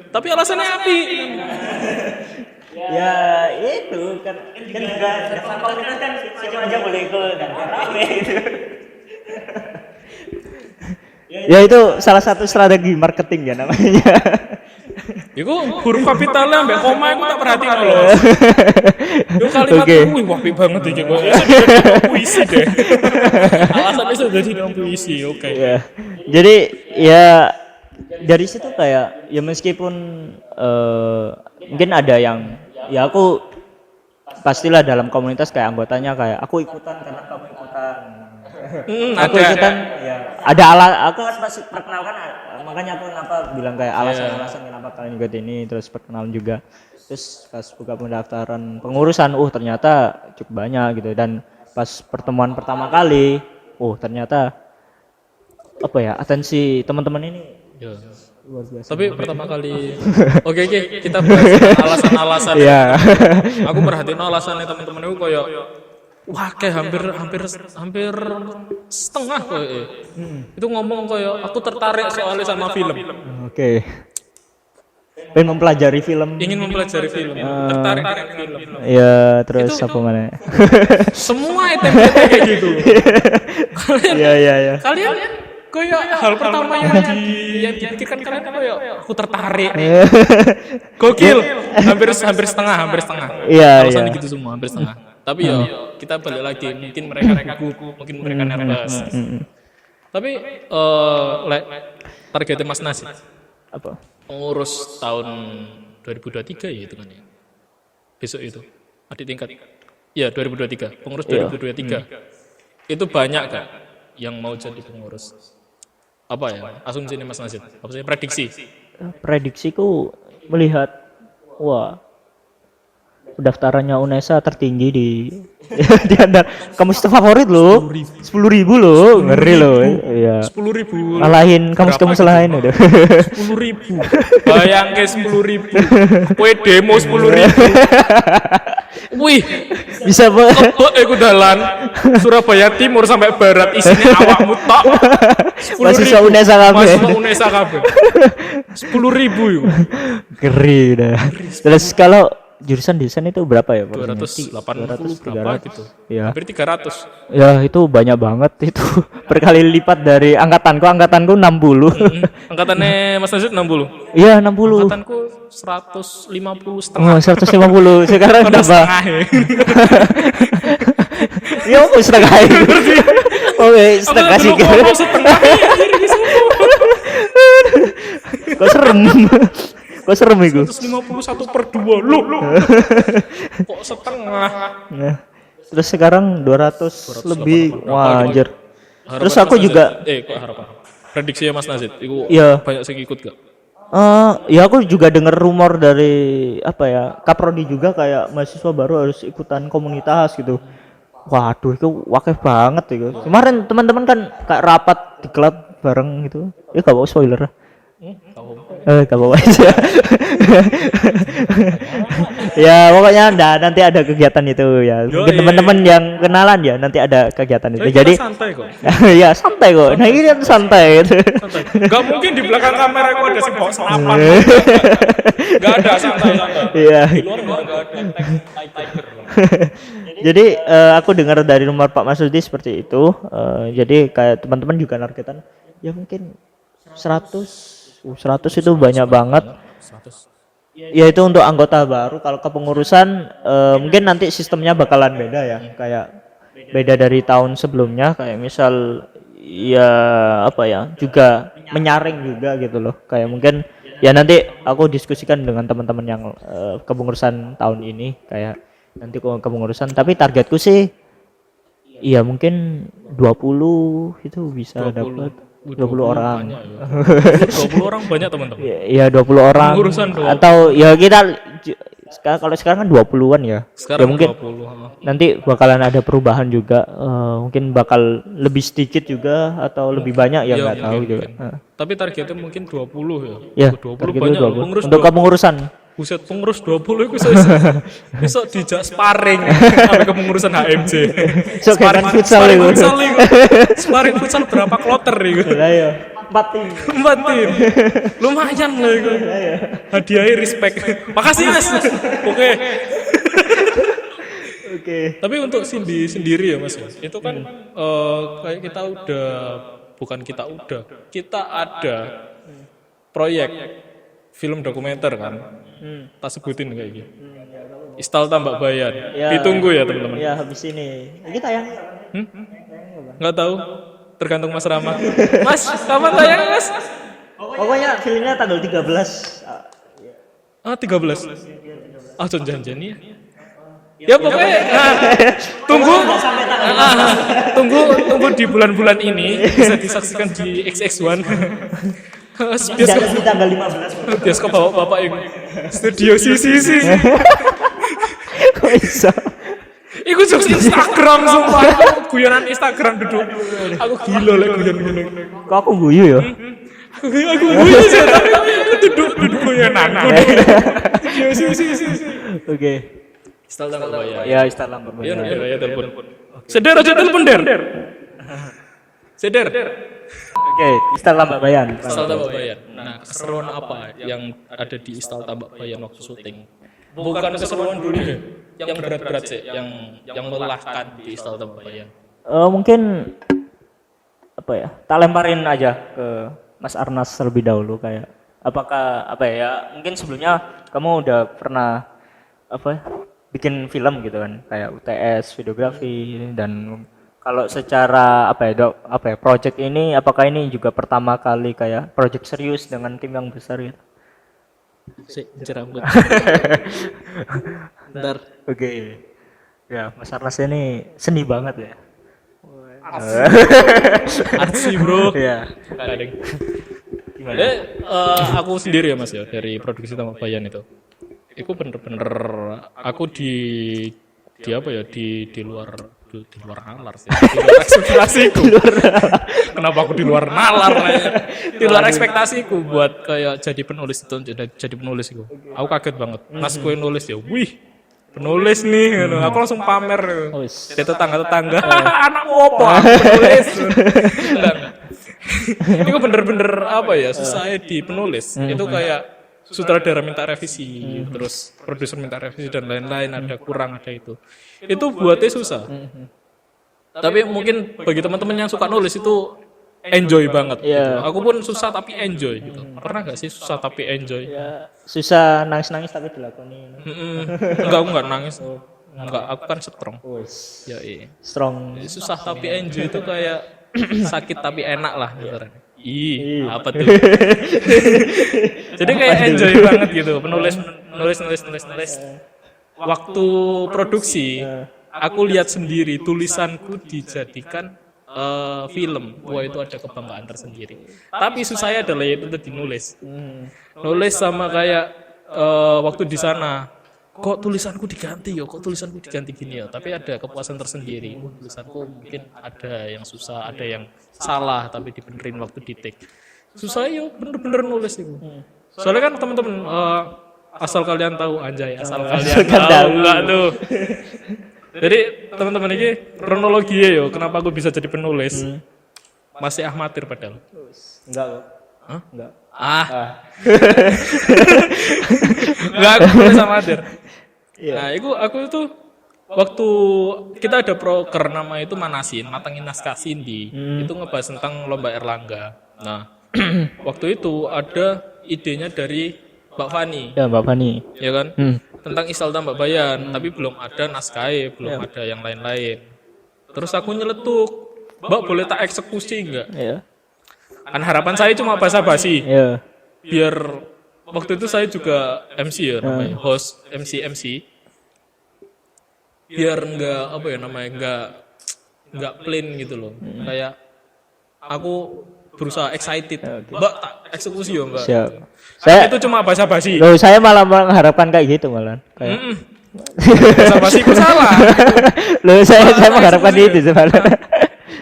Tapi alasannya api. Ya itu kan juga daftar komunitas kan siapa aja boleh ikut dan rame gitu. Ya itu salah satu strategi marketing ya namanya. Iku huruf kapitalnya ambek koma aku tak perhatiin loh. Yo kalimat wih wapi banget iki kok. Ya sudah puisi deh. Alasannya sudah jadi puisi. Oke. Ya. Jadi ya dari situ kayak ya meskipun mungkin ada yang ya aku pastilah dalam komunitas kayak anggotanya kayak aku ikutan karena kamu ikutan. Aku ikutan ya ada aku kan pasti perkenalkan, makanya aku kenapa bilang kayak alasan kenapa kalian ikut ini, terus perkenalan juga, terus pas buka pendaftaran pengurusan ternyata cukup banyak gitu, dan pas pertemuan pertama kali ternyata apa ya atensi teman-teman ini luar biasa. Tapi pertama kali oke, kita bahas alasan-alasan. Iya. Aku perhatiin alasannya teman-teman itu kayak wah kayak hampir setengah kayak. Itu ngomong kayak aku tertarik soalnya sama film. Oke. pengen mempelajari film. ingin mempelajari film, tertarik dengan film. Ya, terus Itu- apa mana? Semua template kayak gitu. Iya, iya. Kalian kayak hal pertama yang dipikirkan kalian kayak aku tertarik. Gokil. Hampir setengah. Iya, Alasan iya. gitu semua, hampir setengah. Tapi ya kita balik lagi, mungkin mereka gugup, mungkin mereka nervous. Tapi targetnya Mas Nasi Apa? pengurus tahun 2023 ya itu kan ya. Besok itu adik tingkat. Ya 2023, pengurus 2023. Itu banyak kan yang mau jadi pengurus. Apa ya? Asumsi ini Mas Nasir. Apa sih prediksi? Prediksiku melihat wah pendaftarannya UNESA tertinggi di di antara kamus favorit loh. 10.000 loh, ngeri loh. Iya. 10.000. Ngalahin kamus-kamus lain udah. 10.000. Bayangke 10.000. Kowe demo 10.000. Wih, Bisa kok iku dalan Surabaya Timur sampai Barat isinya awakmu tok. 10.000. Mahasiswa UNESA kabeh. Mahasiswa UNESA kabeh. 10.000 yuk. ngeri udah. Terus kalau jurusan desain itu berapa ya? 280 berapa gitu. Ya. Hampir 300. Ya itu banyak banget itu. Berkali lipat dari angkatanku 60. Angkatannya Mas Nasir 60. Iya 60. Angkatanku 150 setengah. Oh 150 sekarang Udah berapa? setengah ya. Ya aku setengah itu. Oke setengah sih. Ngomong setengah ya, anjir, iki semua. Kok serem? Kok serem itu? 151/2 loh. Kok setengah? Nah, terus sekarang 200 lebih. Wah anjir. Harapan Terus Mas aku Nazid. juga Kok harapan? Prediksinya Mas Nazid, itu Iya. banyak sing ikut gak? ya aku juga dengar rumor dari apa ya Kaprodi juga kayak mahasiswa baru harus ikutan komunitas gitu. Waduh itu wakil banget itu. Kemarin teman-teman kan kayak rapat di klub bareng gitu. Ya gak bawa spoiler. Gak bawa aja. Ya pokoknya nanti ada kegiatan itu ya. Mungkin Yoi. teman-teman yang kenalan ya nanti ada kegiatan itu. Kita Jadi santai kok. ya santai kok. Nah ini kan santai gitu. Santai. Gak mungkin di belakang kamera aku ada sebuah senapan. Gak ada santai-santai. Iya. Di luar gak ada tiger. Jadi aku dengar dari rumor Pak Masudi seperti itu. Jadi kayak teman-teman juga nargetan ya mungkin 100 itu banyak banget. 100. Ya itu untuk anggota baru. Kalau kepengurusan mungkin nanti sistemnya bakalan beda ya. Kayak beda dari tahun sebelumnya. Kayak misal ya apa ya juga menyaring juga gitu loh. Kayak mungkin ya nanti aku diskusikan dengan teman-teman yang kepengurusan tahun ini. Kayak nanti kepengurusan. Tapi targetku sih iya mungkin 20 itu bisa dapat 20 orang. Banyak, ya. 20 orang banyak teman-teman. Ya 20 orang Pengurusan 20. atau ya kita kalau sekarang kan 20-an ya. Sekarang ya mungkin 20. nanti bakalan ada perubahan juga. Mungkin bakal lebih sedikit juga atau lebih banyak ya Iya, nggak tahu mungkin, juga. mungkin. Tapi targetnya mungkin 20 ya. Ya, 20 targetnya banyak. 20. Pengurus Untuk 20. kepengurusan. Buset, pengurus 20 itu bisa dijak sparring sampai kepengurusan HMJ. So, kayak main futsal itu. Sparring futsal berapa kloter itu? Lah ya, 4 tim. 4 tim. Lumayan loh itu. Hadiahnya respect. Makasih Mas. Oke. Oke. Tapi untuk Cindy sendiri ya Mas, itu kan kayak kita ada proyek film dokumenter kan. Tak sebutin kayak gitu. Istal Tambak Bayan. Ya. Ditunggu ya teman-teman. Ya habis ini. Ini tayang. Nggak tahu, tergantung Mas Rama. Mas, kapan tayang Mas? Pokoknya filmnya tanggal 13. 13. Janjian ya. Ya pokoknya tunggu di bulan-bulan ini bisa disaksikan di XX1. Di tanggal 15. Bioskop bapak yang studio sisi. Kok bisa? Iku jokes Instagram sumpah. Guyonan Instagram duduk. Aku gila lek guyon-guyon. Kok aku guyu ya? Aku guyon sih tapi duduk guyonan. Studio sisi. Oke. Istal Tambak Bayan. Ya Instagram Ya telepon. Seder aja telepon der. Seder. Oke, Istal Tambak Bayan. Istal Tambak Bayan. Nah, keseruan apa yang ada di Istal Tambak Bayan waktu syuting? Bukan keseruan dulu deh, yang berat-berat sih, yang melelahkan di Istal Tambak Bayan. Mungkin apa ya? Tak lemparin aja ke Mas Arnas terlebih dahulu kayak apakah apa ya? Mungkin sebelumnya kamu udah pernah apa ya, bikin film gitu kan kayak UTS videografi dan kalau secara apa ya project ini apakah ini juga pertama kali kayak project serius dengan tim yang besar gitu? Rambut. Bentar. Oke. Ya, Mas Arnas ini seni banget ya. Artsy bro. Iya. Kadang. Gimana? Aku sendiri ya Mas ya dari produksi Tambak Bayan itu. Itu bener-bener aku di apa ya di luar nalar sih. Di luar ekspektasiku. Kenapa aku di luar nalar? Di luar ekspektasiku buat kayak jadi penulis itu jadi penulis itu. Aku kaget banget. Mas gue nulis ya. Wih, penulis nih gitu. Aku langsung pamer. Ke tetangga. Anakmu apa? Penulis. Enggak. Itu bener-bener apa ya? Susah di penulis. Itu kayak sutradara minta revisi, terus produser minta revisi dan lain-lain, ada kurang ada itu buatnya susah. Tapi mungkin bagi teman-teman yang suka nulis itu enjoy banget. Gitu. Aku pun susah tapi enjoy. Gitu. Pernah nggak sih susah tapi enjoy? Ya, susah nangis-nangis tapi dilakoni. Enggak, aku nggak nangis. Enggak, aku kan strong. Ya iya. Strong. Susah tapi enjoy itu kayak sakit tapi enak lah. Apa tuh? Jadi kayak enjoy banget gitu, nulis. Waktu produksi, aku lihat sendiri tulisanku dijadikan film. Wah itu ada kebanggaan tersendiri. Tapi susahnya adalah itu tadi nulis. Nulis sama kayak waktu di sana. Kok tulisanku diganti gini ya. Tapi ada kepuasan tersendiri. Tulisanku mungkin ada yang susah, ada yang salah tapi dibenerin waktu di take. Susah ya bener-bener nulis itu. Soalnya kan teman-teman asal kalian tahu asal kalian tahu enggak tuh. Jadi teman-teman ini kronologi ya kenapa aku bisa jadi penulis. Masih amatir padahal. Enggak kok. Hah? Enggak. Enggak, aku nulis amatir. Nah, aku itu waktu kita ada proker nama itu Manasin, matangin naskah Cindy. Itu ngebahas tentang lomba Erlangga. Nah, waktu itu ada idenya dari Mbak Fani. Ya, Mbak Fani. Ya kan? Tentang Istal Tambak Bayan, tapi belum ada naskahnya, belum ada yang lain-lain. Terus aku nyeletuk, Mbak boleh tak eksekusi enggak? Iya. Kan harapan saya cuma basa-basi. Iya. Biar waktu itu saya juga MC ya namanya, host MC. Biar enggak plain gitu loh. Kayak aku berusaha excited. Mbak tak eksekusi ya, Mbak. Siap. Saya itu cuma basa-basi. Loh, saya malah mengharapkan kayak gitu malah. Kayak basa-basi ku salah. Loh, saya mengharapkan itu sebenarnya.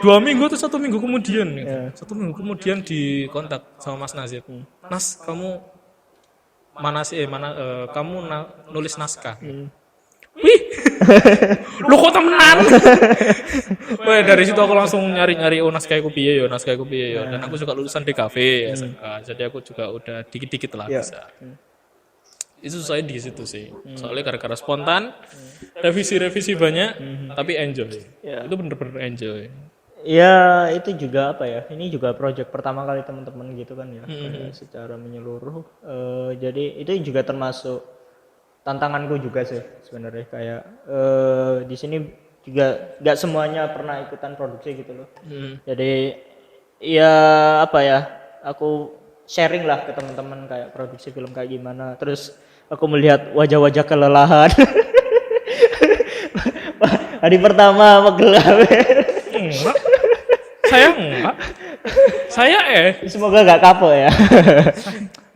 2 minggu atau 1 minggu kemudian, 1 minggu kemudian di kontak sama Mas Nazib. Mas, kamu kamu nulis naskah. Wih, lu kok temenan? Wah, dari situ aku langsung nyari naskahku piye yo. Dan aku juga lulusan DKV SMK, jadi aku juga udah dikit-dikit lah bisa. Itu saya di situ sih. Soalnya gara-gara spontan, revisi banyak, tapi enjoy. Itu bener-bener enjoy. Ya itu juga apa ya, ini juga project pertama kali teman-teman gitu kan ya, secara menyeluruh. Jadi itu juga termasuk tantanganku juga sih sebenarnya, kayak di sini juga nggak semuanya pernah ikutan produksi gitu loh. Jadi ya apa ya, aku sharing lah ke teman-teman kayak produksi film kayak gimana. Terus aku melihat wajah-wajah kelelahan. Hari pertama magelang. Enggak. Saya Semoga gak kapok ya.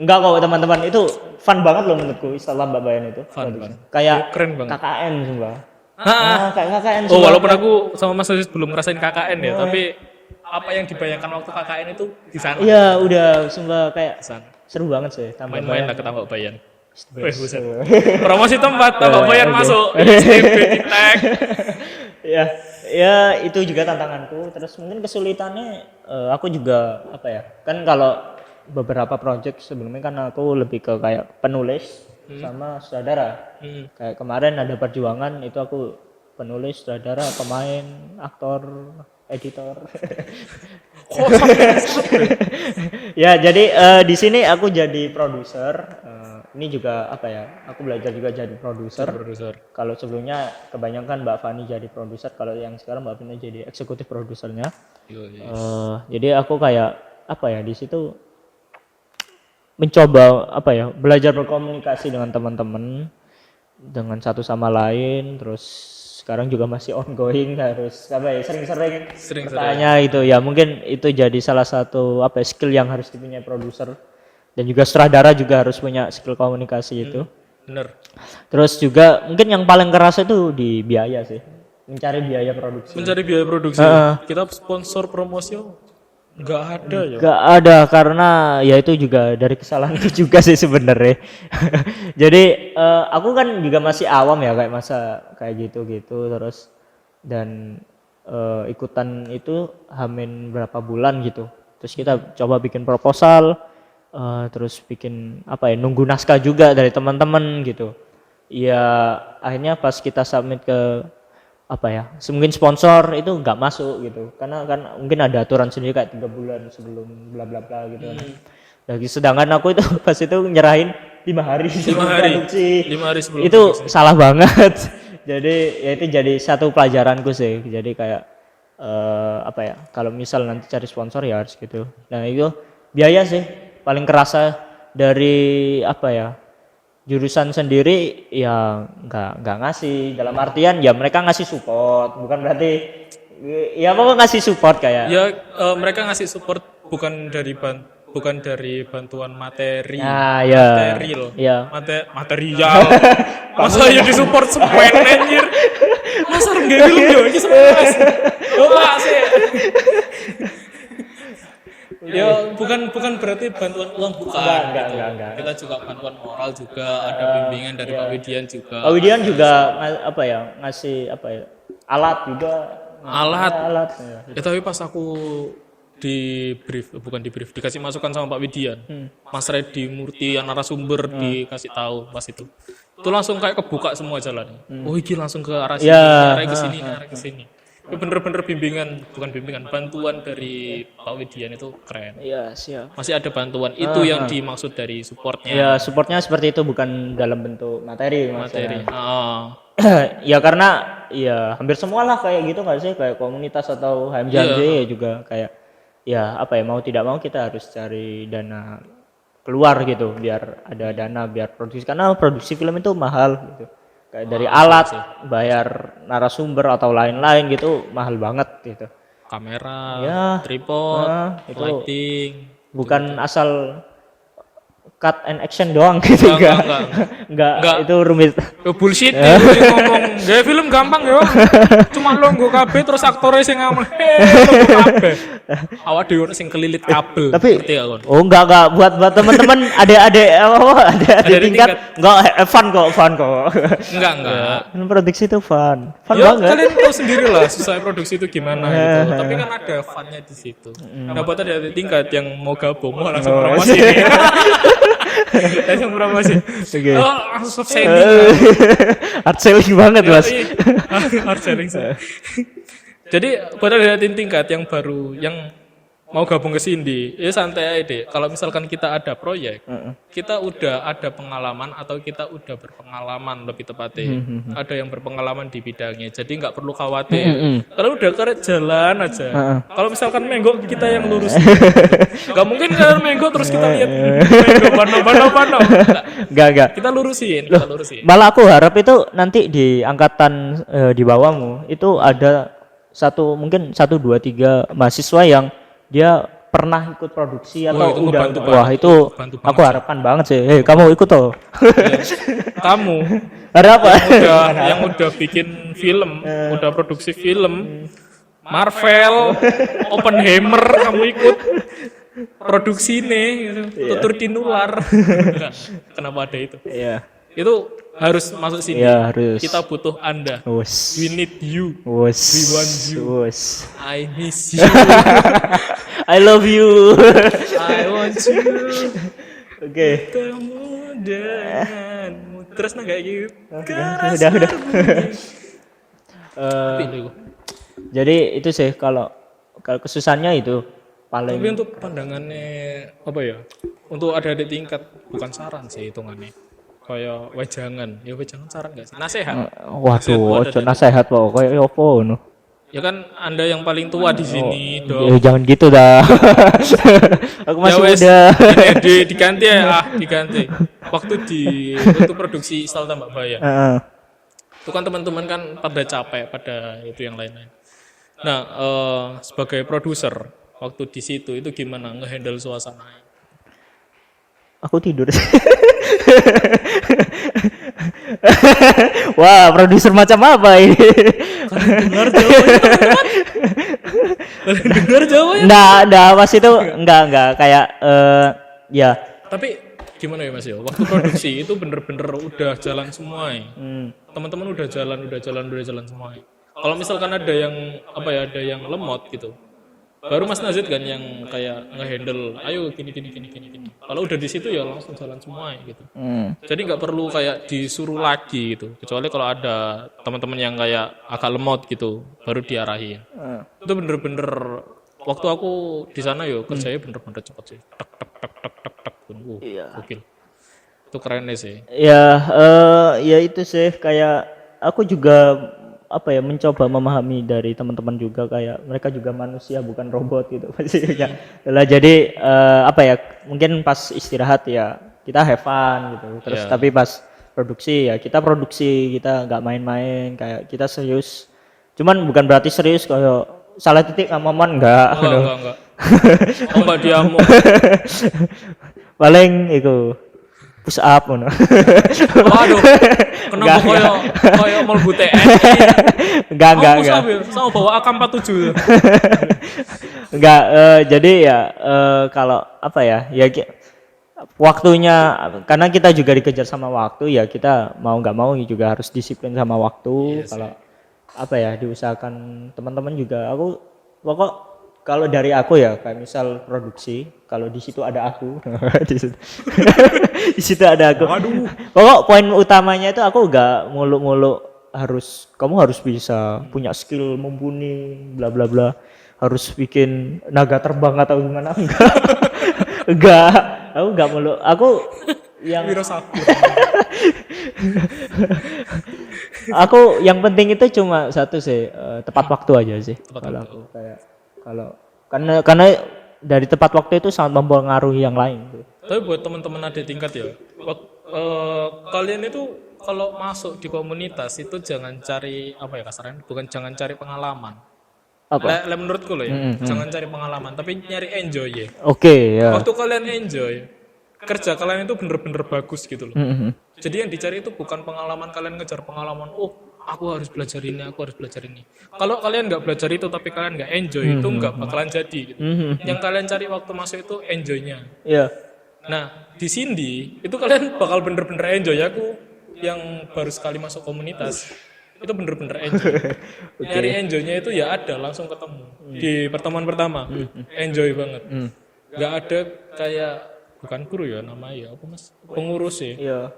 Enggak kok teman-teman, itu fun banget loh menurutku Istal Tambak Bayan itu. Fun. Kayak keren banget. KKN sumpah. Kayak KKN. Oh, walaupun aku sama Mas Aziz belum ngerasain KKN ya, tapi apa yang dibayangkan waktu KKN itu di sana. Iya, udah sumpah kayak seru banget sih. Main-main lah ke Tambak Bayan. Promosi tempat Tambak Bayan masuk. Ya, ya itu juga tantanganku. Terus mungkin kesulitannya aku juga apa ya? Kan kalau beberapa project sebelumnya kan aku lebih ke kayak penulis sama sutradara. Kayak kemarin ada Perjuangan itu aku penulis, sutradara, pemain, aktor, editor. Kok sampai Ya, jadi di sini aku jadi produser. Ini juga apa ya? Aku belajar juga jadi produser. produser? Kalau sebelumnya kebanyakan Mbak Fani jadi produser, kalau yang sekarang Mbak Fani jadi eksekutif produsernya. Yoi. Jadi aku kayak apa ya di situ mencoba apa ya belajar berkomunikasi dengan teman-teman, dengan satu sama lain. Terus sekarang juga masih ongoing harus apa ya sering-sering bertanya itu ya mungkin itu jadi salah satu apa ya, skill yang harus dipunyai produser dan juga sutradara juga harus punya skill komunikasi itu. Bener. Terus juga mungkin yang paling keras itu di biaya sih, mencari biaya produksi. Mencari biaya produksi. Kita sponsor promosi nggak ada ya. Gak ada karena ya itu juga dari kesalahanku juga sih sebenarnya. Jadi aku kan juga masih awam ya kayak masa kayak gitu-gitu terus dan ikutan itu hamin berapa bulan gitu. Terus kita coba bikin proposal, terus bikin apa ya nunggu naskah juga dari teman-teman gitu. Ya akhirnya pas kita submit ke apa ya mungkin sponsor itu nggak masuk gitu karena kan mungkin ada aturan sendiri kayak 3 bulan sebelum bla bla bla gitu kan. Lagi sedangkan aku itu pas itu nyerahin 5 hari sebelum produksi. 5 hari sebelum Itu salah banget. Jadi ya itu jadi satu pelajaranku sih. Jadi kayak apa ya kalau misal nanti cari sponsor ya harus gitu. Nah itu biaya sih paling kerasa dari apa ya jurusan sendiri ya nggak ngasih dalam artian ya mereka ngasih support bukan berarti ya apa ngasih support kayak ya mereka ngasih support bukan dari bantuan materi material ya. material masa ya disupport semen anjir masa nggak film yo iki semes sih ya bukan berarti bantuan uang bukan enggak. Kita juga bantuan moral juga ada bimbingan dari Pak Widian juga. Pak Widian juga apa ya ngasih apa ya alat juga alat ya. Tapi pas aku dikasih masukan sama Pak Widian, Mas Reddy Murti yang narasumber dikasih tahu pas itu langsung kayak kebuka semua jalan. Oh iki langsung ke arah sini, arah ke sini. Bener-bener bantuan dari Pak Widian itu keren. Iya siap. Masih ada bantuan itu yang dimaksud dari supportnya. Ya supportnya seperti itu bukan dalam bentuk materi. Ya karena ya hampir semua lah kayak gitu nggak sih kayak komunitas atau HMJJ ya juga kayak ya apa ya mau tidak mau kita harus cari dana keluar gitu biar ada dana biar produksi karena produksi film itu mahal gitu. Kayak dari alat, bayar narasumber atau lain-lain gitu mahal banget gitu. Kamera, tripod, lighting. Bukan asal cut and action doang gitu enggak itu rumit. Bullshit ngomong gaya film gampang ya. Cuma lo nggo kabeh terus aktornya sing ngomong kabeh. Awak dhewe sing kelilit kabel. Tapi ngerti enggak buat teman-teman ada tingkat enggak fun kok. Enggak. Kan produksi itu fun ya, banget. Kalian tahu sendiri lah susah produksi itu gimana gitu. Tapi kan ada funnya di situ. Nah, buat ada tingkat yang mau gabung langsung promosi. Langsung promosi. Langsung selling. Hard selling banget, Mas. Hard selling. Jadi buat ada tingkat yang baru yang mau gabung ke Cindy, ya santai aja deh. Kalau misalkan kita ada proyek, kita udah ada pengalaman atau kita udah berpengalaman lebih tepatnya, ada yang berpengalaman di bidangnya, jadi nggak perlu khawatir. Kalau udah karet jalan aja. Kalau misalkan menggok kita yang lurus, nggak mungkin kan menggok terus kita lihat menggok pano. Enggak. Kita lurusin. Malah aku harap itu nanti di angkatan di bawahmu itu ada mungkin 1, 2, 3 mahasiswa yang dia pernah ikut produksi atau udah itu aku harapkan banget sih. Kamu ikut toh. Kamu apa? yang udah bikin film, udah produksi film Marvel, Oppenheimer kamu ikut produksi nih gitu. Tutur tinular. Kenapa ada itu? Iya. Itu harus masuk sini. Ya, harus. Kita butuh Anda. Wes. We need you. Wes. We want you. Wes. I miss you. I love you. I want you. Oke. Ketemu denganmu. Terus kayak gitu. Udah. Jadi itu sih kalau kesusahannya itu Tapi paling untuk pandangannya apa ya? Untuk adik-adik tingkat bukan saran sih hitungannya. Kayak wejangan, ya wejangan saran gak sih? Nasehat. waduh, ojo nasehat kok kayak opo ngono. Ya kan Anda yang paling tua di sini, Ya, dong. jangan gitu dah. Aku masih wes, muda. diganti ya, diganti. Waktu produksi Istal Tambak Baya. Heeh. Itu kan teman-teman kan pada capek, pada itu yang lain-lain. Nah, sebagai produser waktu di situ itu gimana ngehandle suasana? Aku tidur. Wah, produser macam apa ini? Kalian dengar jawabannya teman-teman? Kalian dengar jawabannya? Enggak, pas itu enggak kayak ya. Tapi gimana ya Mas ya? Waktu produksi itu bener-bener udah jalan semua ya. Teman-teman udah jalan semua ya. Kalau misalkan ada yang ada yang lemot gitu. Baru Mas Nazid kan yang kayak ngehandle, ayo gini. Kalau udah di situ ya langsung jalan semua ya, gitu. Jadi nggak perlu kayak disuruh lagi gitu. Kecuali kalau ada teman-teman yang kayak agak lemot gitu, baru diarahin. Itu bener-bener waktu aku di sana yo kerjanya bener-bener cepet sih. Tak. Gokil. Itu keren sih. Ya itu sih kayak aku juga mencoba memahami dari teman-teman juga kayak mereka juga manusia bukan robot gitu pastinya. Jadi mungkin pas istirahat ya kita have fun gitu. Terus tapi pas produksi ya kita produksi, kita nggak main-main, kayak kita serius. Cuman bukan berarti serius kayak salah titik aman enggak. Enggak. Mbak Diamo. Paling itu push up ngono. Waduh. Kenapa koyo mlebu TNI? Enggak. Sama bawa AK-47. Enggak, jadi ya kalau waktunya, karena kita juga dikejar sama waktu ya, kita mau nggak mau juga harus disiplin sama waktu. Yes, kalau diusahakan teman-teman juga. Kalau dari aku ya, kayak misal produksi, kalau di situ ada aku, di situ ada aku. Waduh. Pokok poin utamanya itu aku nggak muluk-muluk kamu harus bisa punya skill mumpuni, bla bla bla, harus bikin naga terbang atau gimana, enggak, aku nggak muluk, aku yang aku yang penting itu cuma satu sih, tepat waktu aja sih. Kalau aku karena dari tepat waktu itu sangat mempengaruhi yang lain. Tapi buat teman-teman adik tingkat ya, kalian itu kalau masuk di komunitas itu jangan cari kasarnya, bukan jangan cari pengalaman. Menurutku loh ya, jangan cari pengalaman, tapi nyari enjoy ya. Oke, ya. Waktu kalian enjoy, kerja kalian itu bener-bener bagus gitu loh. Jadi yang dicari itu bukan pengalaman, kalian ngejar pengalaman. Aku harus belajar ini, Kalau kalian nggak belajar itu tapi kalian nggak enjoy, itu nggak bakalan jadi. Gitu. Yang kalian cari waktu masuk itu enjoynya. Iya. Nah di Sindi itu kalian bakal bener-bener enjoy. Aku yang baru sekali masuk komunitas itu bener-bener enjoy. Nyari enjoynya itu ya ada langsung ketemu di pertemuan pertama, enjoy banget. Nggak ada kayak bukan guru ya namanya apa Mas, pengurus ya. Iya.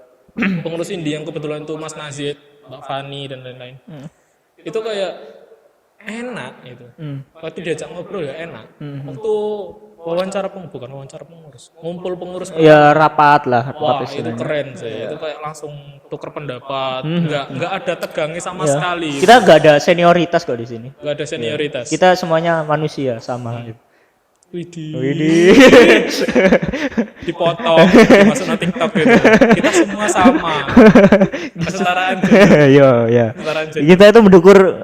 Pengurus Indi yang kebetulan itu Mas Nazid, Mbak Fani dan lain-lain. Itu kayak enak itu. Waktu diajak ngobrol ya enak. Waktu bukan wawancara pengurus, ngumpul pengurus. Ya rapat lah. Wah itu keren sih. Itu kayak langsung tuker pendapat. Nggak ada tegangnya sama sekali. Kita nggak ada senioritas kok di sini. Nggak ada senioritas. Kita semuanya manusia sama. Widih. Dipotong, dimasuk ke TikTok gitu. Kita semua sama. Kesetaraan gender. Iya. Kita itu mendukung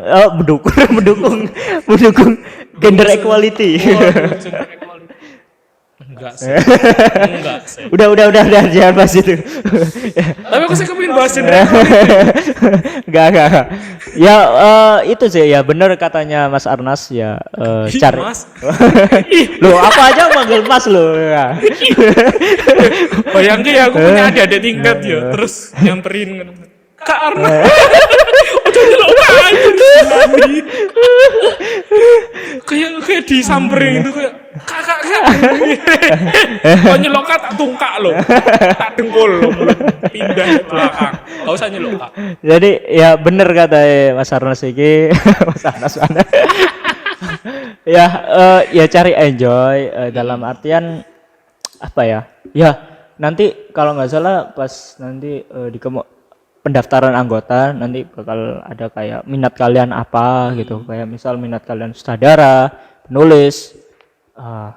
gender equality. Gender equality. Enggak sih. Udah jangan bahas itu. Tapi aku sih kepingin bahas gender equality. Enggak. Ya itu sih ya benar katanya Mas Arnas ya, cari. Mas. Loh, aku aja manggil Mas loh. Ya. Bayangin ya aku punya adik-adik tingkat ya, terus nyamperin. karena udah nyelok anjir Nani. Kayak disamperin gitu kayak kakak. Kok nyelok tak tungkak lo. Tak dengkul lo. Pindah ke belakang. Enggak usah nyelok Kak. Jadi ya bener kata Mas Arnas iki. Mas Arnas mana? Ya ya cari enjoy dalam artian apa ya? Ya nanti kalau nggak salah pas nanti di pendaftaran anggota nanti bakal ada kayak minat kalian apa gitu, kayak misal minat kalian sutradara, penulis.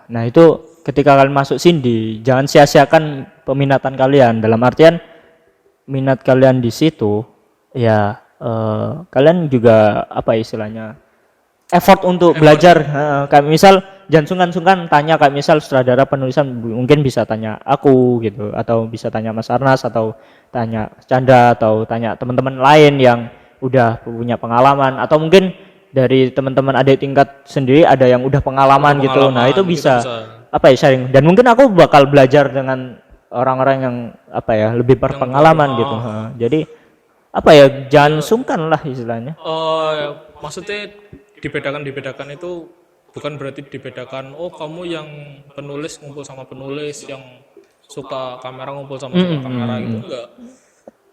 Nah itu ketika kalian masuk Sindi jangan sia-siakan peminatan kalian, dalam artian minat kalian di situ ya kalian juga apa istilahnya effort untuk belajar. Kayak misal jangan sungkan-sungkan tanya, kayak misal sutradara penulisan mungkin bisa tanya aku gitu, atau bisa tanya Mas Arnas, atau tanya Canda, atau tanya teman-teman lain yang udah punya pengalaman, atau mungkin dari teman-teman adik tingkat sendiri ada yang udah pengalaman gitu. Nah itu bisa apa ya sharing, dan mungkin aku bakal belajar dengan orang-orang yang apa ya lebih berpengalaman gitu. Jadi apa ya jangan sungkan lah istilahnya. Maksudnya dibedakan itu bukan berarti dibedakan kamu yang penulis ngumpul sama penulis, yang suka kamera ngumpul sama kamera gitu, enggak.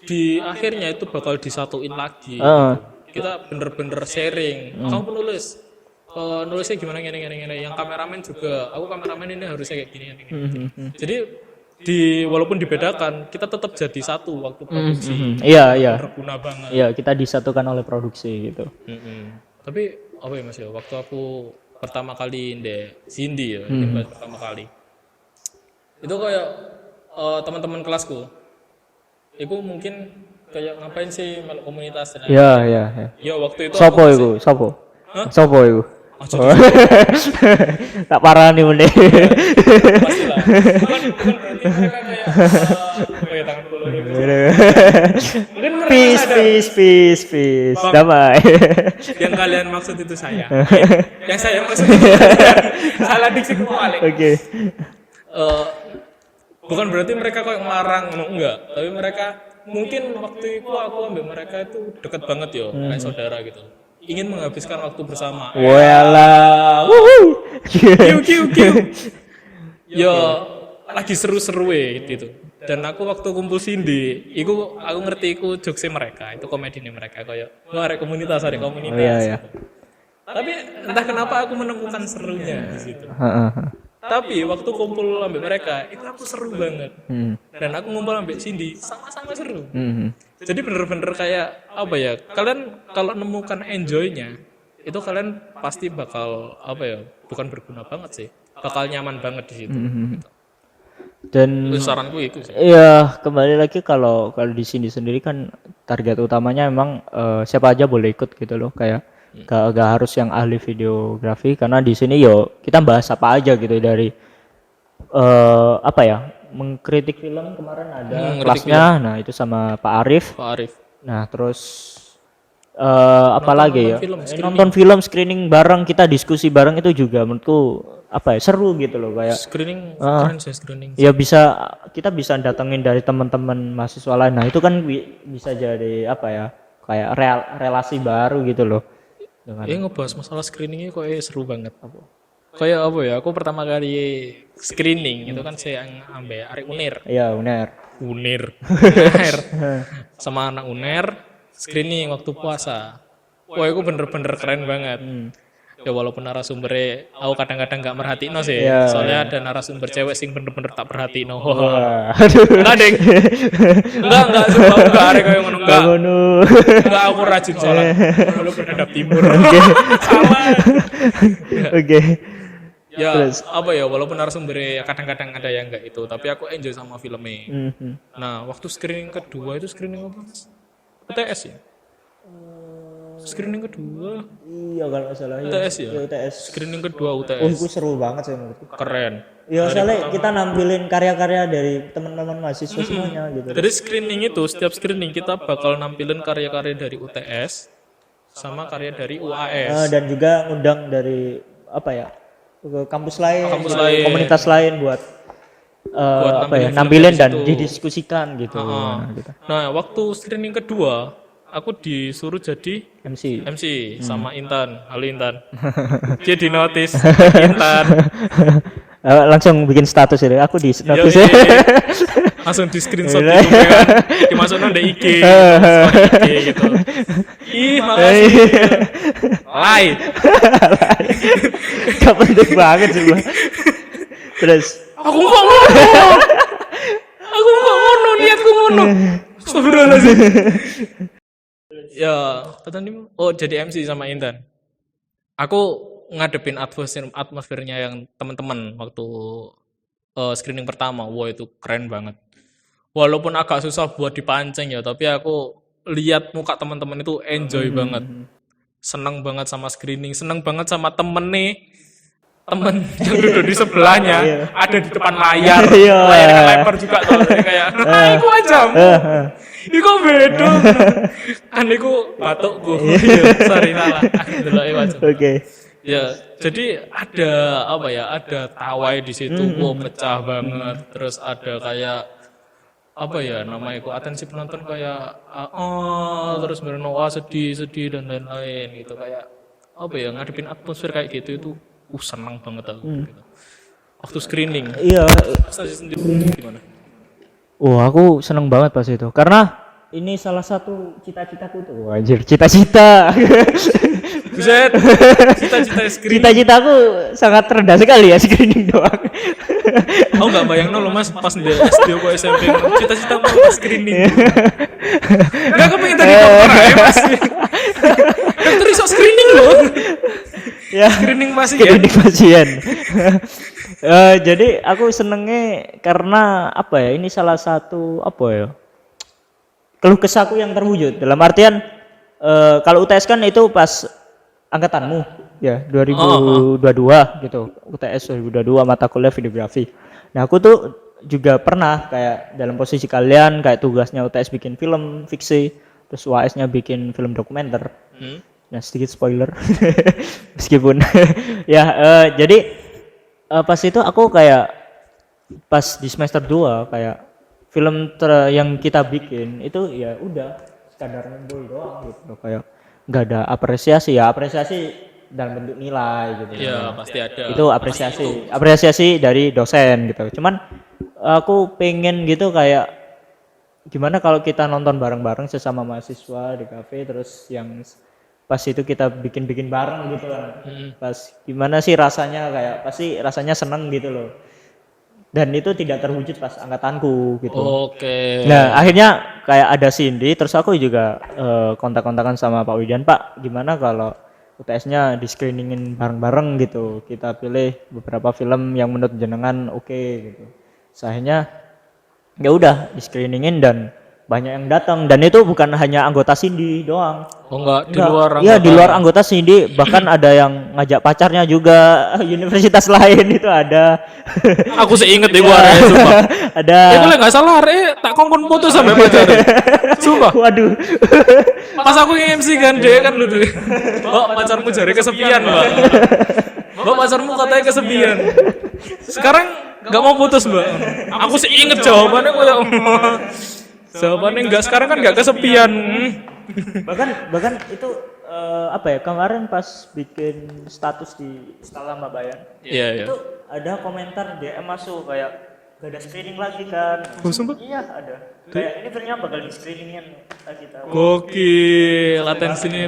Di akhirnya itu bakal disatuin lagi gitu. Kita bener-bener sharing. Kamu penulis nulisnya gimana gini. Yang kameramen juga, aku kameramen ini harusnya kayak gini. Jadi walaupun dibedakan kita tetap jadi satu waktu produksi. Iya. Berguna banget. Iya, kita disatukan oleh produksi gitu. Tapi apa ya Mas ya, waktu aku pertama kali di Sindi ya, pertama kali itu kayak teman-teman kelasku itu mungkin kayak ngapain sih melok komunitas dan iya ya waktu itu sopo iku tak parani meneh pastilah bukan berarti mereka kayak tangan dulu mungkin peace damai. Yang kalian maksud itu saya. Yang saya maksud itu salah diksi kebalik. Oke. Bukan berarti mereka kayak melarang, enggak. Tapi mereka mungkin waktu itu aku ambil mereka itu deket banget yo, kayak saudara gitu. Ingin menghabiskan waktu bersama. Walah. Kiu. Yo lagi seru-seru gitu. Dan aku waktu kumpul Sindi, aku ngerti jokesnya mereka, itu komedinya mereka kayak ada komunitas. Iya. Gitu. Tapi entah kenapa aku menemukan serunya di situ. Tapi waktu kumpul ambil mereka, itu aku seru banget. Dan aku ngumpul ambil Sindi, sama-sama seru. Jadi bener-bener kayak apa ya? Kalian kalau nemukan enjoy-nya, itu kalian pasti bakal apa ya? Bukan berguna banget sih, bakal nyaman banget di situ. Gitu. Dan saranku itu sih. Iya, kembali lagi kalau di sini sendiri kan target utamanya memang siapa aja boleh ikut gitu loh, kayak gak harus yang ahli videografi, karena di sini kita bahas apa aja gitu, dari apa ya, mengkritik film kemarin ada kelasnya, nah itu sama Pak Arif. Nah terus apalagi ya, nonton film, screening bareng, kita diskusi bareng, itu juga menurutku apa ya seru gitu loh, kayak screening keren sih screening. Ya kita bisa datengin dari teman-teman mahasiswa lain. Nah itu kan bisa jadi apa ya, kayak relasi baru gitu loh. Ngebahas masalah screeningnya kok seru banget. Kayak apa ya, aku pertama kali screening itu kan saya ambil Arek Unir. Iya Unir. Sama anak Uner screening waktu puasa. Wah itu bener-bener keren banget. Ya walaupun narasumbernya aku kadang-kadang gak merhatiin sih, soalnya ada narasumber cewek sing bener-bener tak perhatiin. Enggak deng, enggak sumpah, enggak ada kayak ngono, enggak aku rajin sholat, lu berhadap timur. Salah. Oke. Ya apa ya, walaupun narasumbernya kadang-kadang ada yang enggak itu, tapi aku enjoy sama filmnya. Nah waktu screening kedua itu screening apa? UTS ya. Screening kedua. Iya kalau nggak salah. UTS ya. UTS. Screening kedua UTS. Itu seru banget sih menurutku. Keren. Ya soalnya kita nampilin karya-karya dari teman-teman mahasiswa semuanya gitu. Dari screening itu, setiap screening kita bakal nampilin karya-karya dari UTS sama karya dari UAS. Dan juga ngundang dari apa ya, ke kampus lain, komunitas lain buat apa ya, nampilin film nampilin dari dan situ. didiskusikan gitu. Nah, gitu. Nah, waktu screening kedua, aku disuruh jadi MC. MC sama Intan. Halo Intan. Dia di notice Intan. Langsung bikin status itu. Aku di notice. Yoi. Langsung di screenshot gitu kan. Dimasukin di IG, story IG gitu. Ih, makasih. Like. Gak penting banget sih, Bang. Terus Aku kok ngono. Aku kok ngono, niatku ngono. Astagfirullahaladzim. Ya, kata nih, oh jadi MC sama Intan. Aku ngadepin atmosfernya yang teman-teman waktu screening pertama. Wah, itu keren banget. Walaupun agak susah buat dipancing ya, tapi aku lihat muka teman-teman itu enjoy banget. Seneng banget sama screening, seneng banget sama temen yang duduk di sebelahnya ada di depan layar, Iya. layarnya lebar juga tuh. Jadi kayak, iku aja, iku beda, kan iku batukku, sorry salah, dulu wajah. oke. Ya, jadi ada apa ya, ada tawai di situ, wow pecah banget, terus ada kayak apa ya namanya itu atensi penonton kayak terus bener wah sedih dan lain-lain gitu kayak apa ya ngadepin atmosfer kayak gitu itu senang banget aku gitu. Waktu screening Iya. stasiun sendiri gimana? Aku seneng banget pas itu karena ini salah satu cita-citaku tuh. Anjir, cita-cita. Buset, cita-cita screening. Cita-citaku sangat rendah sekali ya screening doang. Aku nggak bayang loh mas pas di SD kok SMP cita-cita mau screening. Nggak kepengen tadi dokter ya mas. Dokter iso screening loh. Ya, Screening pasien. screening pasien. Jadi aku senengnya karena apa ya? Ini salah satu apa ya? Keluh kesahku yang terwujud. Dalam artian kalau UTS kan itu pas angkatanmu ya 2022 gitu. UTS 2022 mata kuliah videografi. Nah, aku tuh juga pernah kayak dalam posisi kalian kayak tugasnya UTS bikin film fiksi, terus UAS-nya bikin film dokumenter. Nah, sedikit spoiler. Meskipun ya jadi pas itu aku kayak pas di semester 2 kayak film yang kita bikin itu ya udah sekadar ngumpul doang gitu kayak nggak ada apresiasi dalam bentuk nilai gitu. Iya pasti ada. Itu apresiasi dari dosen gitu. Cuman aku pengen gitu kayak gimana kalau kita nonton bareng-bareng sesama mahasiswa di kafe terus yang pas itu kita bikin bareng gitu kan. Pas gimana sih rasanya kayak pasti rasanya seneng gitu loh. Dan itu tidak terwujud pas angkatanku gitu. Oke. Nah, akhirnya kayak ada Cindy terus aku juga kontak-kontakan sama Pak Widian, Pak, gimana kalau UTS-nya di screeningin bareng-bareng gitu. Kita pilih beberapa film yang menurut jenengan oke gitu. Akhirnya ya udah di screeningin dan banyak yang datang dan itu bukan hanya anggota Cindy doang. Oh enggak, di luar Iya, di luar anggota. anggota Cindy bahkan ada yang ngajak pacarnya juga universitas lain itu ada. Aku seinget di gua ya, sumpah. Ada. Kalau nggak salah, tak kongkon putus sampai pacar. Sumpah. Waduh. Pas aku MC kan dia kan lu dulu. Mbak pacarmu jari kesepian mbak. Mbak pacarmu katanya kesepian. Sekarang nggak mau putus mbak. Aku seinget jawabannya kayak. Jawabannya enggak sekarang kan nggak kesepian. bahkan itu apa ya kemarin pas bikin status di Stala Mabayan Iya. itu ada komentar DM masuk kayak gak ada screening lagi kan. Oh, sumpah? Iya ada kayak ini filmnya bakal di screeningin kita. Gokil, latensi ini.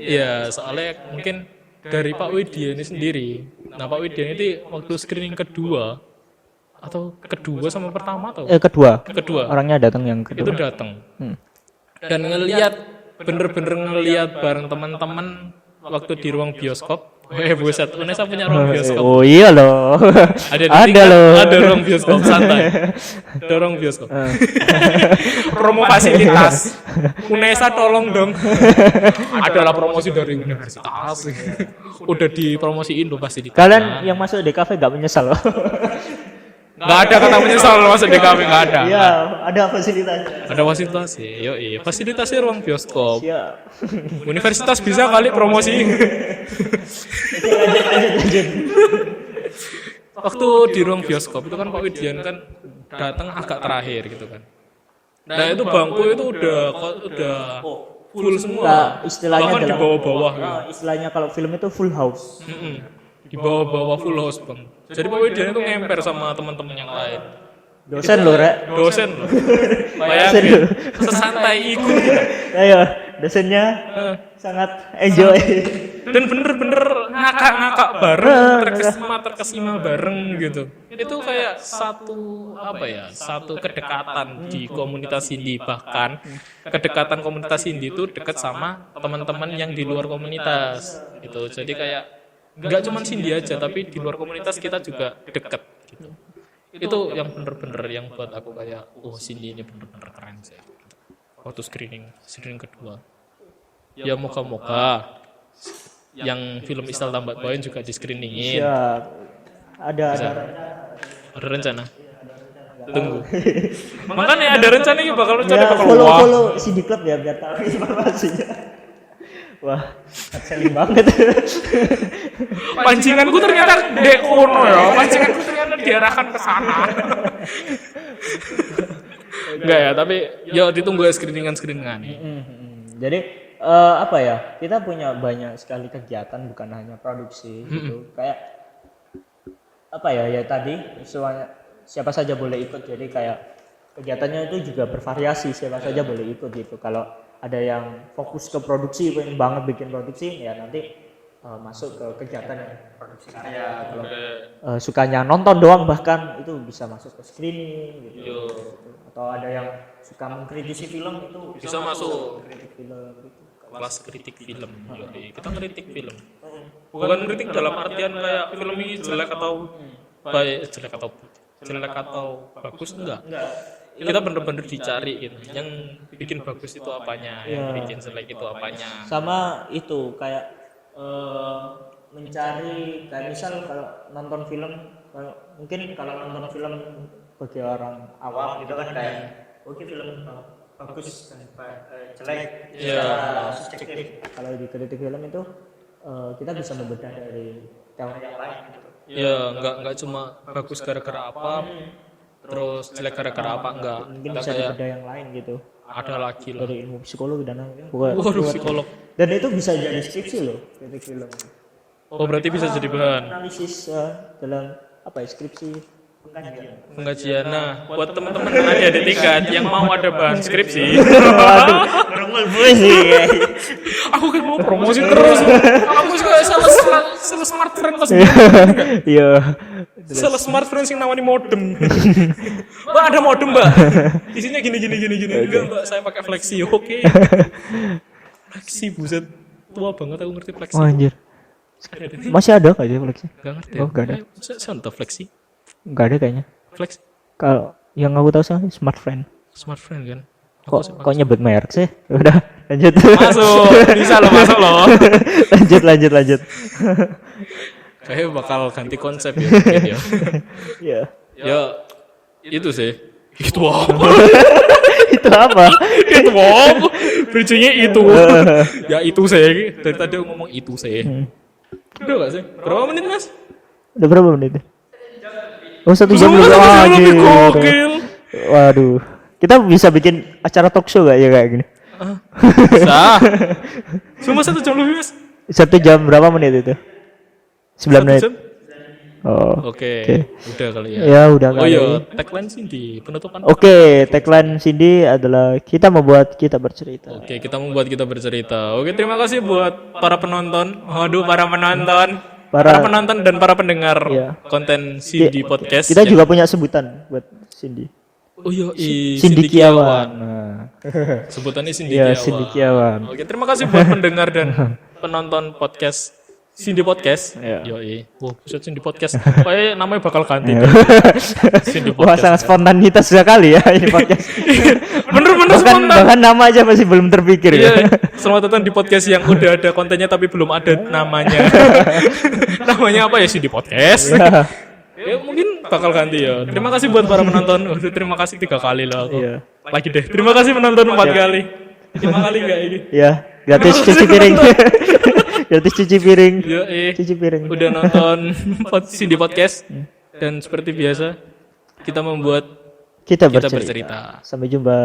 Iya, soalnya mungkin dari Pak Widya ini sendiri. Nah, Pak Widya ini waktu screening kedua atau kedua sama pertama atau Kedua orangnya datang yang itu kedua datang. Dan bener-bener ngeliat bareng teman-teman waktu di ruang bioskop. Buset, Unesa punya ruang bioskop. oh iya loh Ada loh ada ruang bioskop santai. Ada ruang bioskop. Promo fasilitas. Unesa tolong dong. Adalah promosi dari universitas. Udah dipromosiin loh pasti di. kalian yang masuk di kafe gak menyesal loh. Nggak ada kata menyesal masuk di kami, nggak ada. Iya ada fasilitasnya. Ada fasilitas ya, iya fasilitasnya ruang bioskop. Iya. Universitas bisa kali promosi. Lanjut. waktu di ruang bioskop itu kan Pak Widian kan datang agak terakhir gitu kan. Nah itu bangku itu udah full semua, istilahnya bahkan di dalam- bawah-bawah gitu. Istilahnya kalau film itu full house. Di bawah-bawah full house bang. Jadi Pak Widian itu ngemper sama teman-teman yang lain. Dosen loh, Rek. Dosen loh. Bayangin, sesantai itu. Ayo, dosennya sangat enjoy. Dan bener-bener ngakak-ngakak bareng, terkesima bareng gitu. Itu kayak satu kedekatan di komunitas Hindi, bahkan kedekatan komunitas Hindi itu dekat sama teman-teman yang di luar komunitas gitu. Jadi kayak nggak cuma Hindi aja, tapi di luar komunitas kita juga dekat gitu. Itu yang bener-bener yang buat aku kayak Hindi ini bener-bener keren sih. Waktu screening kedua. Ya moga-moga yang film Istal Tambat Poin juga di screeningin. Ya, ada Ada rencana. Tunggu. Makanya ada rencana ini bakal rencana ya, bakal follow CD Club ya biar tahu informasinya. Wah, selling banget. Pancinganku ternyata dekono ya. Pancinganku ternyata diarahkan ke sana. Enggak ya, tapi ya ditunggu screeningan. Jadi apa ya? Kita punya banyak sekali kegiatan bukan hanya produksi gitu. Kayak apa ya? Ya tadi siapa saja boleh ikut. Jadi kayak kegiatannya itu juga bervariasi, siapa saja boleh ikut gitu. Kalau ada yang fokus ke produksi, pengen banget bikin produksi, ya nanti masuk ke kegiatan yang produksi karya. Kalau sukanya nonton doang bahkan itu bisa masuk ke screening gitu. Atau ada yang suka mengkritisi film itu Bisa masuk kritik film gitu. kelas kritik film. Yoi. Kita kritik film. Bukan kritik dalam artian kayak film ini jelek atau bagus, enggak. Kita bener-bener dicari gitu. Yang bikin bagus itu apanya, yang bikin jelek itu apanya. Sama itu kayak mencari kayak misal kalau nonton film, mungkin kalau nonton film bagi orang awam gitu kan kayak oke film bagus dan jelek secara subjektif. Kalau di kritik film itu kita bisa membedah dari teori yang lain gitu. Ya enggak cuma bagus gara-gara apa, terus jelek gara-gara apa enggak. Mungkin Kita bisa kayak dibedah yang lain gitu. ada lagi lah. Dari ilmu psikologi dan Waduh, psikolog. dan itu bisa jadi skripsi loh kritik film. Oh berarti bisa jadi bahan Analisis dalam apa ya skripsi pengajian. Nah, buat teman-teman adik tingkat yang mau ada bahan skripsi, aku kan mau promosi terus. Aku juga sales smartphone pas iya sales smartphone sing nawani modem. Mbak ada modem mbak? Isinya gini. Enggak mbak, saya pakai Flexi. Oke. Flexi buset tua banget aku ngerti Flexi. oh, anjir masih ada kak dia Flexi Gak ngerti. Oh, gak ada. Saya nonton Flexi. nggak ada kayaknya Flex kalau yang aku tahu sih smartphone smartphone kan. kok nyebut merek sih udah lanjut Masuk, bisa lo masuk lo. lanjut Kayaknya bakal ganti konsep ya mungkin ya. ya Ya itu sih. Itu apa? itu apa Itu apa? Bridging-nya itu. Ya itu sih. Dari tadi aku ngomong itu sih. Udah gak sih? Berapa menit mas? udah berapa menit oh 1 jam Semua lebih. satu jam lebih Anjir. gokil. Waduh, kita bisa bikin acara talk show gak ya kayak gini? Bisa. Semua 1 jam lebih mas. 1 jam berapa menit itu? 9 menit. 1 jam? Oh. Oke. Udah kali ya. Ya udah Oh kali. iya, tagline sih di penutupan. Oke, tagline Cindy adalah kita membuat kita bercerita. Oke, kita membuat kita bercerita. Oke, terima kasih buat para penonton. Waduh, para penonton. Para penonton dan para pendengar Iya. konten Cindy Podcast. Kita juga punya sebutan buat Cindy. Oh iya, Sindikiawan. Nah. Sebutannya Iya, Sindikiawan. Sindikiawan. Oke, terima kasih buat pendengar dan penonton podcast Cindy Podcast. Iya. Yoi. Wah, buset Cindy Podcast. Kayaknya namanya bakal ganti. Cindy Wah, Podcast. sangat spontanitas sekali ya ini podcast. Bener-bener spontan. Bahkan nama aja masih belum terpikir ya. Iya, selamat datang di podcast yang udah ada kontennya tapi belum ada namanya. Namanya apa ya Cindy Podcast? Ya mungkin bakal ganti ya. Terima kasih buat para penonton. Waduh, terima kasih 3 kali lah aku. Iya. Lagi deh. Terima kasih penonton 4 kali. 5 kali enggak ini? Ya, gratis cuci piring. Gratis cuci piring. Yo, Cuci piring. udah nonton Cindy Podcast. Dan seperti biasa, kita membuat Kita kita bercerita. bercerita. Sampai jumpa.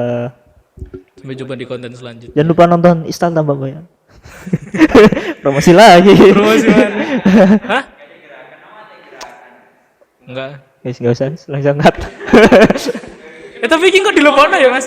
Sampai jumpa di konten selanjutnya. Jangan lupa nonton Istal Tambah Bayang. Promosi lagi. Promosi mana? Hah? Enggak. Guys, enggak usah langsung cut. Tapi ini kok dilebokno ya, Mas?